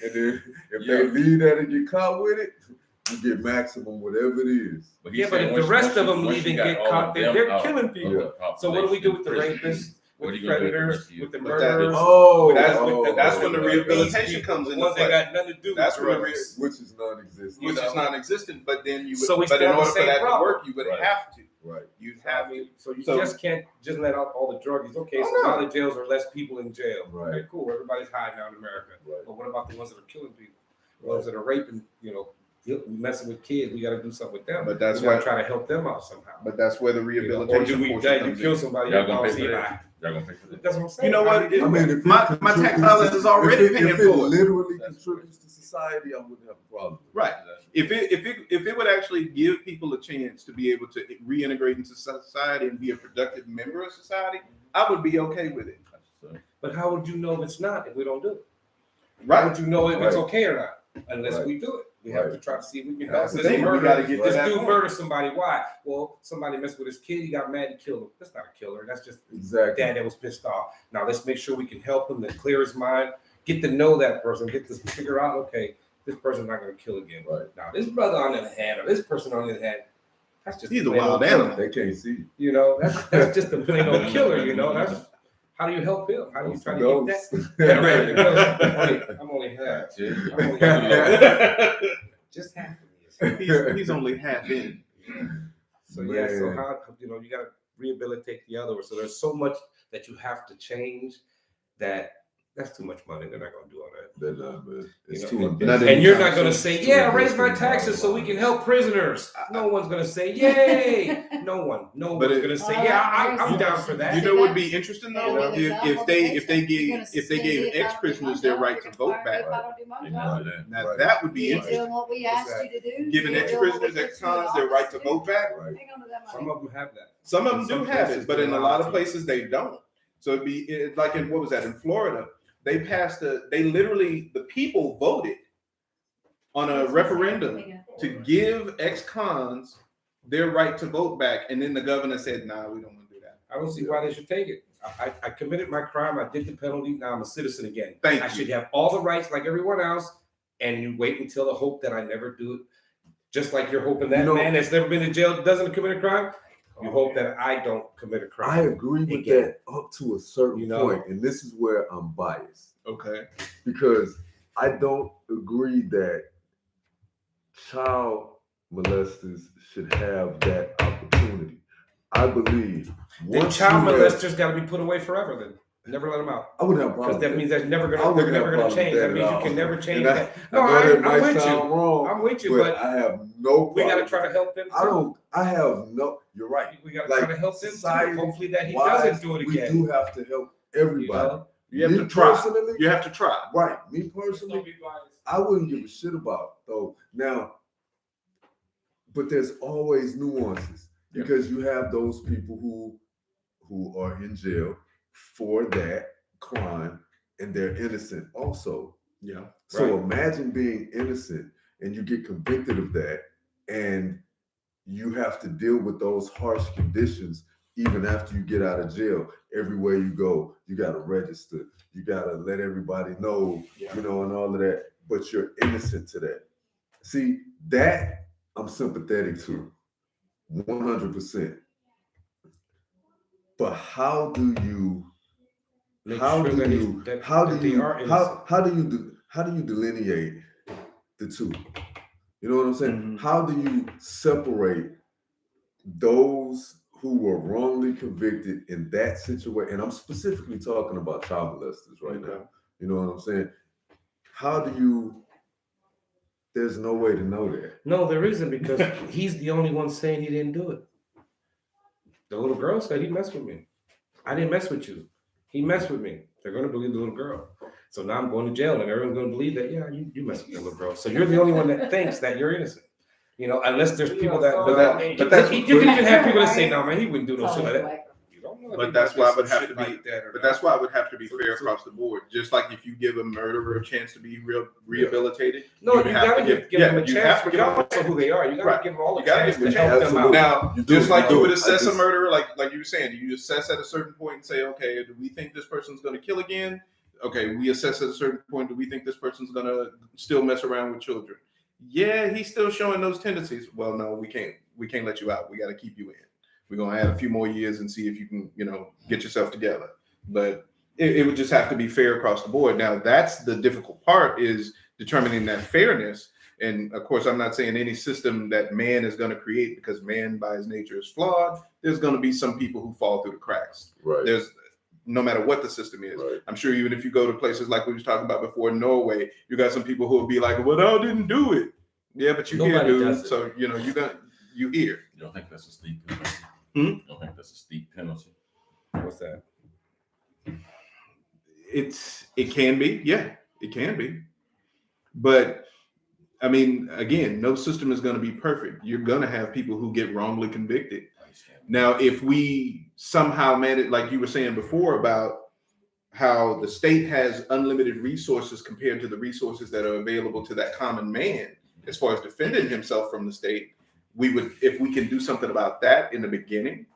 And then if they Yeah. leave that and get caught with it, you get maximum whatever it is. But he Yeah, but said if once- the rest once of you- them once leave you and got get all caught, of then them they're out killing of people. the So what do we do with the population, rapists, What with are the you gonna do with the predators, rest of you? with the But that- murderers? Oh, That's when the rehabilitation comes the into ones that play. got nothing to do That's with when the drugs. which is non-existent. Which is non-existent, but then you would, So we but still in have the order for same that problem. to work, you would Right. have to. Right. You'd I have to. mean, so you So- just can't just let out all the druggies. Okay, so Oh, no. now the jails are less people in jail. Right. Okay, cool. Everybody's hiding out in America. Right. But what about the ones that are killing people? The ones that are raping, messing with kids? We got to do something with them. But that's we gotta why- try to help them out somehow. But that's where the Or rehabilitation do we portion you comes kill in. somebody? Y'all you gonna don't pay see for that. that? Y'all gonna pay for that? That's what I'm saying. You know what? How do you I do mean, it? if My it tax contributes dollars to- is already if paying it for it. literally That's contributes to society, I wouldn't have a problem. Right. If it would actually give people a chance to be able to reintegrate into society and be a productive member of society, I would be okay with it. But how would you know if it's not if we don't do it? How Right. would you know if it's Right. okay or not unless Right. we do it? We have Right. to try to see if we can help. That's the This thing. We murder- gotta get to This that dude point. murdered somebody. Why? Well, somebody messed with his kid. He got mad and killed him. That's not a killer. That's just Exactly. dad that was pissed off. Now let's make sure we can help him to clear his mind, get to know that person, get to figure out, okay, this person's not going to kill again. Right. Now this brother on the other hand, or this person on the other hand, that's just He's a plain wild old killer. animal. They can't see. That's just a plain old killer. That's how do you help him? How do you try to get that? Ghosts. Yeah, right. Because I'm only half. Just half of me. He's only half in. So yeah, so Man. how you got to rehabilitate the other. So there's so much that you have to change that's too much money. They're not going to do all that. They're not, man. It's You too know, ambitious. And you're not going to It's say, too yeah, ambitious raise my in taxes so we bottom can line. help prisoners. No one's going to say, yay. No one's But going to say, yeah, I'm down for that. You know what would be interesting though? Yeah, If they gave ex-prisoners their right to vote back. Now Right. that would be You're interesting. doing what we asked you to do. Giving You're doing what we ex-prisoners, put you in ex-cons their right to office vote back. Right. Hang on to that Some money. of them have that. Some of them In do some have places it, but they're in a allowed lot of to. places they don't. So it'd be like in Florida, they passed the people voted on a referendum to give ex-cons their right to vote back, and then the governor said, "Nah, we don't want to do that." I don't see why they should take it. I committed my crime. I did the penalty. Now I'm a citizen again. Thank I you. should have all the rights like everyone else, and you wait until the hope that I never do it. Just like you're hoping that You know- man that's never been to jail doesn't commit a crime. You hope that I don't commit a crime. I agree with Again. that up to a certain You know? point, and this is where I'm biased Okay. because I don't agree that child molesters should have that opportunity. I believe Then once child you have- molesters got to be put away forever. Then never let them out. I wouldn't have a Because problem. that with means that's never I gonna wouldn't they're have never a gonna problem change. with That that means at you all. can never change And I that. know No, that I'm might with sound you. wrong. I'm with you, but but I have no we got to problem. try to help them. I don't. I have no. You're right. We got to Like, try to help them too. society Hopefully that he wise, doesn't do it We again. do have to help everybody. You know? You have Me to try. personally, You have to try. right? Me personally, I wouldn't give a shit about though. Now, but there's always nuances because you have those people who are in jail for that crime and they're innocent also. Yeah. So imagine being innocent and you get convicted of that and you have to deal with those harsh conditions even after you get out of jail. Everywhere you go, you got to register. You got to let everybody know, you know, and all of that. But you're innocent to that. See, that I'm sympathetic to 100%. But how do you how do you delineate the two? You know what I'm saying? Mhm. How do you separate those who were wrongly convicted in that situation? And I'm specifically talking about child molesters right now. You know what I'm saying? How do you? There's no way to know that. No, there isn't, because he's the only one saying he didn't do it. The little girl said he messed with me. I didn't mess with you. He messed with me. They're going to believe the little girl. So now I'm going to jail, and everyone's going to believe that, yeah, you messed with the little girl. So you're the only one that thinks that you're innocent. You know, unless there's people that. You can even have people that say, "No, man, he wouldn't do no shit like that." You don't know. But that's why it would have to be. But that's why it would have to be fair across the board. Just like if you give a murderer a chance to be rehabilitated. No, you gotta give them a chance, regardless of who they are. You gotta give them all the chance to help them out. Now, just like you would assess a murderer, like you were saying, you assess at a certain point and say, okay, do we think this person's going to kill again? Okay, we assess at a certain point, do we think this person's going to still mess around with children? Yeah, he's still showing those tendencies. Well, no, we can't let you out. We got to keep you in. We're going to add a few more years and see if you can, get yourself together. But it would just have to be fair across the board. Now, that's the difficult part, is determining that fairness. And of course, I'm not saying any system that man is going to create, because man by his nature is flawed. There's going to be some people who fall through the cracks. Right. There's no matter what the system is. Right. I'm sure even if you go to places like we was talking about before, Norway, you got some people who will be like, well, I didn't do it. Yeah, but you here, dude. So, you here. You don't think that's a steep penalty? Hmm? You don't think that's a steep penalty? What's that? It can be. Yeah, it can be. But I mean, again, no system is going to be perfect. You're going to have people who get wrongly convicted. Now, if we somehow manage, like you were saying before about how the state has unlimited resources compared to the resources that are available to that common man, as far as defending himself from the state, if we can do something about that in the beginning,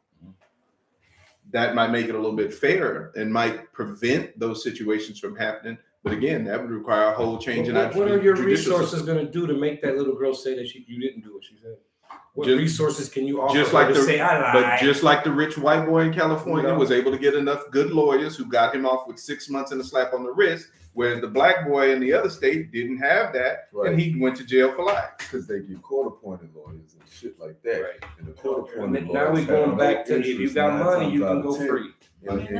that might make it a little bit fairer and might prevent those situations from happening. But again, that would require a whole change in our What are your resources going to do to make that little girl say that you didn't do what she said? What resources can you offer? Just like the rich white boy in California was able to get enough good lawyers who got him off with 6 months and a slap on the wrist, whereas the black boy in the other state didn't have that, and he went to jail for life. Because they get court-appointed lawyers and shit like that. Right. And the court-appointed now we're going back to, if you got money, you can go free.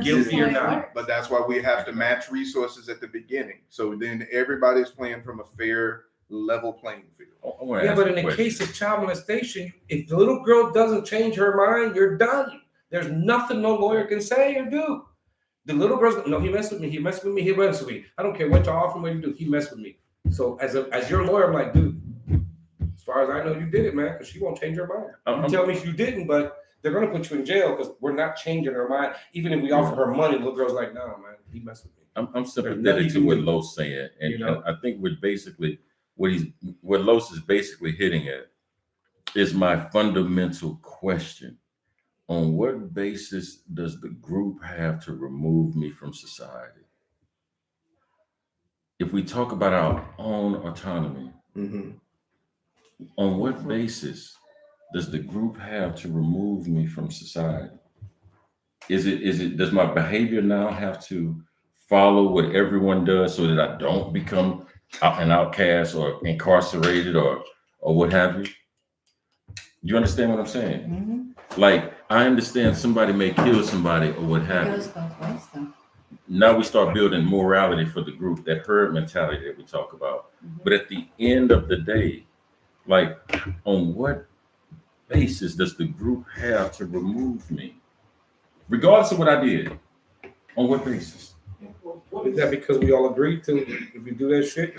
Guilty or not. But that's why we have to match resources at the beginning. So then everybody's playing from a fair, level playing field. Yeah, but in the case of child molestation, if the little girl doesn't change her mind, you're done. There's nothing no lawyer can say or do. The little girl's, no, he messed with me. He messed with me. He messed with me. I don't care what you offer him, what you do. He messed with me. So as your lawyer, I'm like, dude, as far as I know, you did it, man, because she won't change her mind. You tell me you didn't, but they're going to put you in jail because we're not changing her mind. Even if we offer her money, the little girl's like, no, man, he messed with me. I'm sympathetic to what Los saying, and I think we're basically what Los is basically hitting at is my fundamental question: on what basis does the group have to remove me from society? If we talk about our own autonomy, on what basis does the group have to remove me from society? Is it does my behavior now have to follow what everyone does so that I don't become an outcast or incarcerated or what have you? You understand what I'm saying? Mm-hmm. Like, I understand somebody may kill somebody or what have you. It goes both ways, though. Now we start building morality for the group, that herd mentality that we talk about. Mm-hmm. But at the end of the day, like, on what basis does the group have to remove me? Regardless of what I did, on what basis? Is that because we all agreed to, if you do that shit,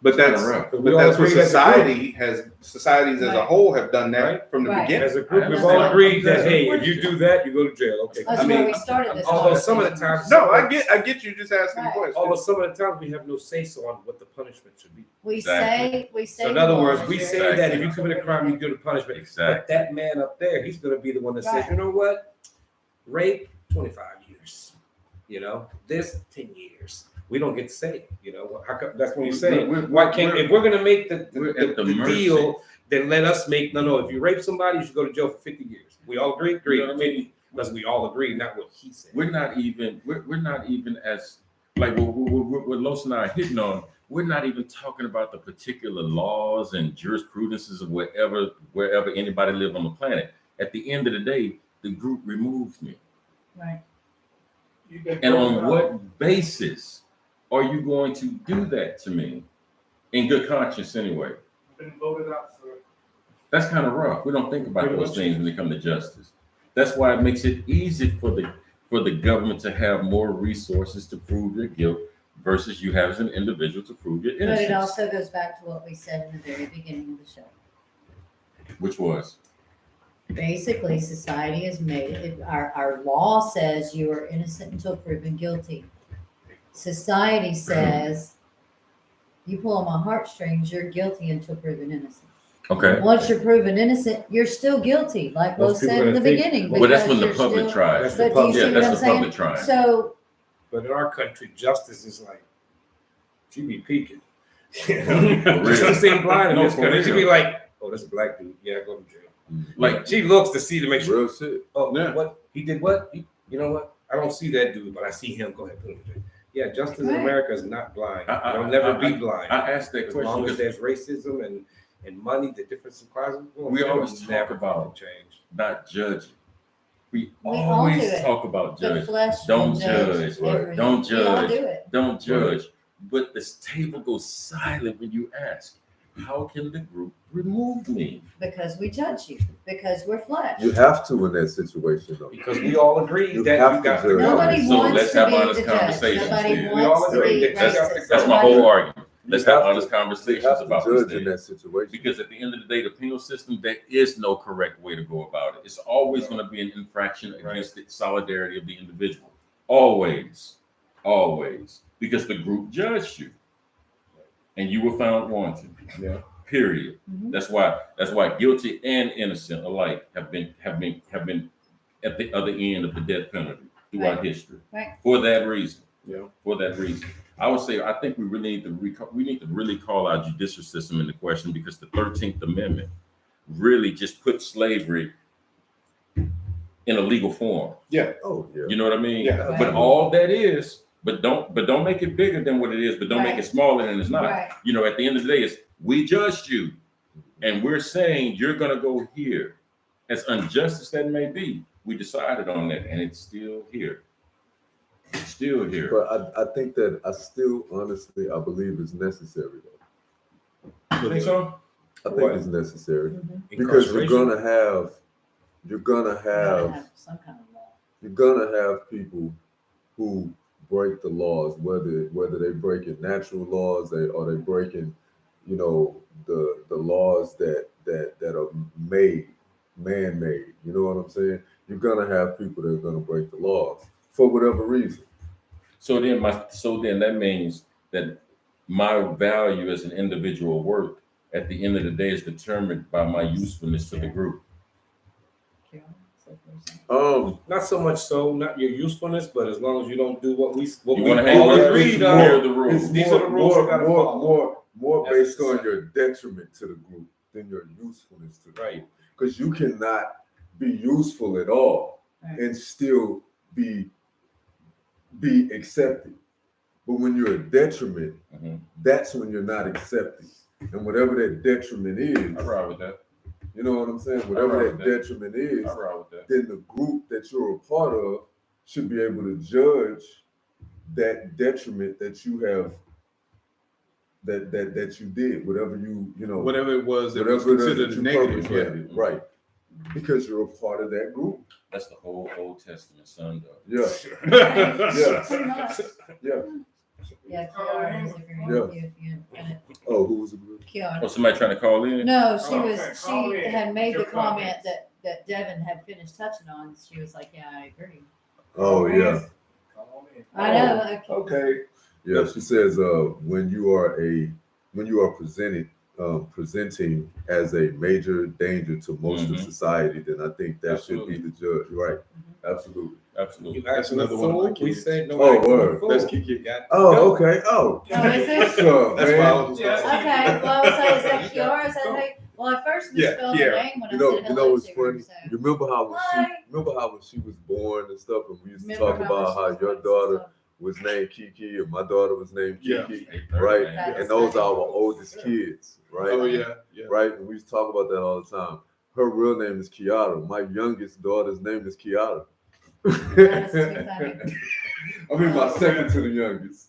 But It's kinda that's rough. but We all that's what agree as a societies as a Right. whole have done that Right. from the Right. beginning. As a group, I we've understand. all agreed that, That's a hey, if you question. do that, you go to jail. Okay. That's I where mean, we started this. although some of the conversation. times, No, I get you just asking Right. a question. although some of the times we have no say so on what the punishment should be. We Exactly. say. So in other words, laws we are say very that if you simple. commit a crime, you do the punishment. But Exactly. that man up there, he's going to be the one that says, Right. you know what, rape, 25 years. You know, this 10 years. We don't get to say it. You know, how come, that's what he's saying. Why can't if we're going to make we're at the the mercy. deal, then let us make no. If you rape somebody, you should go to jail for 50 years. We all agree. Agree. You know what I mean? Because we all agree, not what he said. We're not even as like what Los and I are hitting on. We're not even talking about the particular laws and jurisprudences of wherever anybody live on the planet. At the end of the day, the group removed me. Right. And on what basis are you going to do that to me? In good conscience, anyway. Been voted out, sir. That's kind of rough. We don't think about Pretty those much. things when they come to justice. That's why it makes it easy for the government to have more resources to prove your guilt versus you have as an individual to prove your But innocence. it also goes back to what we said in the very beginning of the show. Which was Basically, society has made it, our law says you are innocent until proven guilty. Society says you pull on my heartstrings, you're guilty until proven innocent. okay. Once you're proven innocent, you're still guilty, like Lo Most people said in the gonna think- beginning. But that's because when the you're public still- tries. That's But do you see Yeah, what that's I'm the saying? public trying. So, But in our country, justice is like, she be peeking. For real. Justice ain't blind in No, this for country. She be real. like, oh, that's a black dude. Yeah, go to jail. Like She looks to see to make sure. Real shit. Oh, Yeah. what he did? What you know? What I don't see that dude, but I see him. Go ahead, put him in jail. Yeah, justice in Right. America is not blind. I- It'll never be I- blind. I asked that As long question as because there's racism and money, the difference in classes. well, We it'll always talk never about- change. not judging. We We all always do it. talk about the judging. flesh Don't will judge judge, right. everything. Don't We all judge. do it. Don't judge. But this table goes silent when you ask, how can the group remove me? Because we judge you, because we're flesh. You have to in that situation, though. Because we all agree You that have you to got to judge. go. Nobody So wants let's to have be honest the judge. conversations Nobody then. We all wants to agree be that that's- racist. That's my Nobody- whole argument. You Let's have have honest to- conversations You have to about this judge in thing. that situation. Because at the end of the day, the penal system, there is no correct way to go about it. It's always going to be an infraction against the solidarity of the individual. Always. Always. Because the group judged you. And you were found wanting. Yeah. Period. Mhm. That's why guilty and innocent alike have been at the other end of the death penalty throughout history. Right. For that reason. Yeah. For that reason. I would say I think we really need to really call our judicial system into question because the 13th Amendment really just put slavery in a legal form. Oh, yeah. You know what I mean? Yeah. But all that is, but don't make it bigger than what it is, but don't make Right. it smaller than it's not. Right. You know, at the end of the day, it's we judged you, and we're saying you're gonna go here. As unjust as that may be, we decided on that, and it's still here. It's still here. But I think that I still honestly I believe it's necessary though. You think so? I think What? it's necessary Mhm. because you're Incarceration. gonna have You gotta have some kind of law. you're gonna have people who break the laws, whether they breaking natural laws or they breaking, you know, the laws that are man-made. You know what I'm saying? You're gonna have people that are gonna break the laws for whatever reason. So then that means that my value as an individual worth at the end of the day is determined by my usefulness to the group. Carol, so what you're saying. Not so much so, not your usefulness, but as long as you don't do what we You we want to hang all with agreed here on. are the rules. It's These are the rules you gotta follow. more That's based on the- your detriment to the group than your usefulness to the Right. group. Because you cannot be useful at all Right. and still be accepted. But when you're a detriment, Mhm. that's when you're not accepted. And whatever that detriment is, I ride with that. you know what I'm saying? Whatever ride that with that. detriment is, I ride with that. then the group that you're a part of should be able to judge that detriment that you have that you did, whatever you know, Whatever it was that was whatever it is considered that you negative. Yeah. perpetrated, right? Because you're a part of that group. That's the whole Old Testament, son. Dog. Yeah, Yeah, yeah, pretty much. yeah. Yeah, Kiara was agreeing with you if you had it. Oh, who was it? Kiara. Oh, somebody trying to call in? No, Okay, call she in. had made the Your comment comments. that Devin had finished touching on. She was like, yeah, I agree. Oh, yeah. Come on in. I know. Okay. Yeah, she says when you are presenting as a major danger to most of Mhm. society, then I think that Absolutely. should be the judge. Right. Absolutely. Absolutely. You acting a another one of my fool? We kids. said no Oh, acting a word. fool. That's Kiki. Got to Oh, go. okay. Oh. Oh, is it? What's up, That's why I man? was Yeah. Okay, well, I was like, is that Kiara? Is that how you, well, I first Yeah, misspelled her Kiara. name when You I know, said you know hello what's to her. funny? So. You remember how when she was born and stuff, and we used to talk about she how was your born, daughter so- was named Kiki and my daughter was named Yeah. Kiki, 8:30, right? man. That And is those are funny. our oldest kids, right? Oh yeah, yeah. Right? And we used to talk about that all the time. Her real name is Kiara. My youngest daughter's name is Kiara. That is too funny. I mean, my second to the youngest.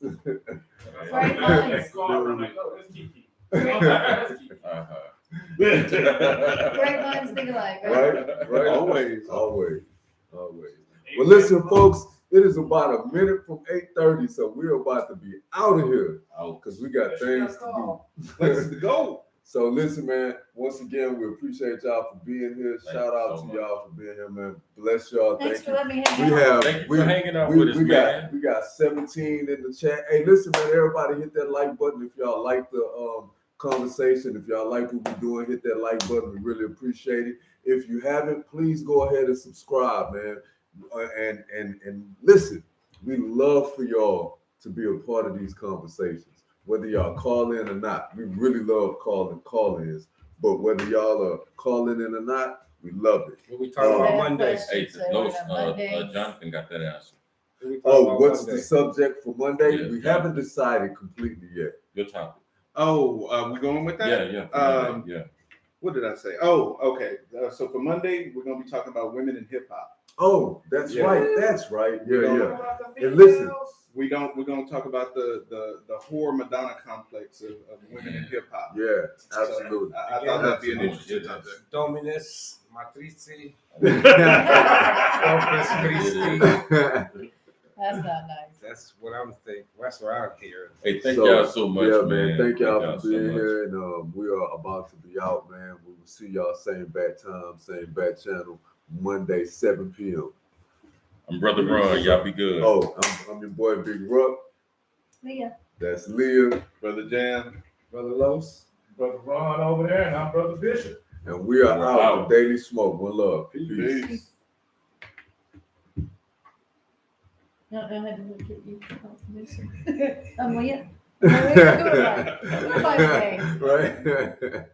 Frank Lyons. I'm like, oh, it's Kiki. That's Kiki. Great minds think alike, right? Right? Right? Always. Always. Always. Well, listen, folks, it is about a minute from 8:30, so we're about to be out of here because we got things to do. Places to go. So listen, man, once again, we appreciate y'all for being here. Thank Shout you out so to much. y'all for being here, man. Bless y'all. Thanks Thank for you. letting me We hang out. have Thank you for hanging out with us, we man. got 17 in the chat. Hey, listen, man, everybody hit that like button if y'all like the conversation. If y'all like what we're doing, hit that like button. We really appreciate it. If you haven't, please go ahead and subscribe, man. And listen, we love for y'all to be a part of these conversations, whether y'all call in or not. We really love call-ins, but whether y'all are calling in or not, we love it. What we talking Oh. about Have Monday? questions, Hey, they no, wanna have Mondays. Jonathan got that answer. What we talking Oh, about what's Monday? the subject for Monday? Yeah, We yeah. haven't decided completely yet. Your topic. Oh, we going with that? Yeah. Yeah. What did I say? Oh, okay. So for Monday, we're gonna be talking about women in hip hop. Oh, that's Yeah. right. That's right. We Yeah, don't- yeah. And listen, We're gonna talk about the whore Madonna complex of women in hip hop. yeah, absolutely. So I thought that'd be an Absolutely. interesting subject. Dominus, Matrici, That's not nice. That's what I'm thinking. That's what I'm hearing. Hey, thank y'all so much, yeah, man. Thank y'all so for being much. here, and we are about to be out, man. We will see y'all same bad time, same bad channel, Monday, 7 p.m. I'm Brother Ron. Y'all be good. Oh, I'm your boy Big Ruck. Leah. That's Leah, Brother Jam. Brother Los. Brother Ron over there, and I'm Brother Bishop. and we are We're out. out. The Daily Smoke. One love. Peace. Peace. No, I had to look at you. I'm Leah. We're my name. Right.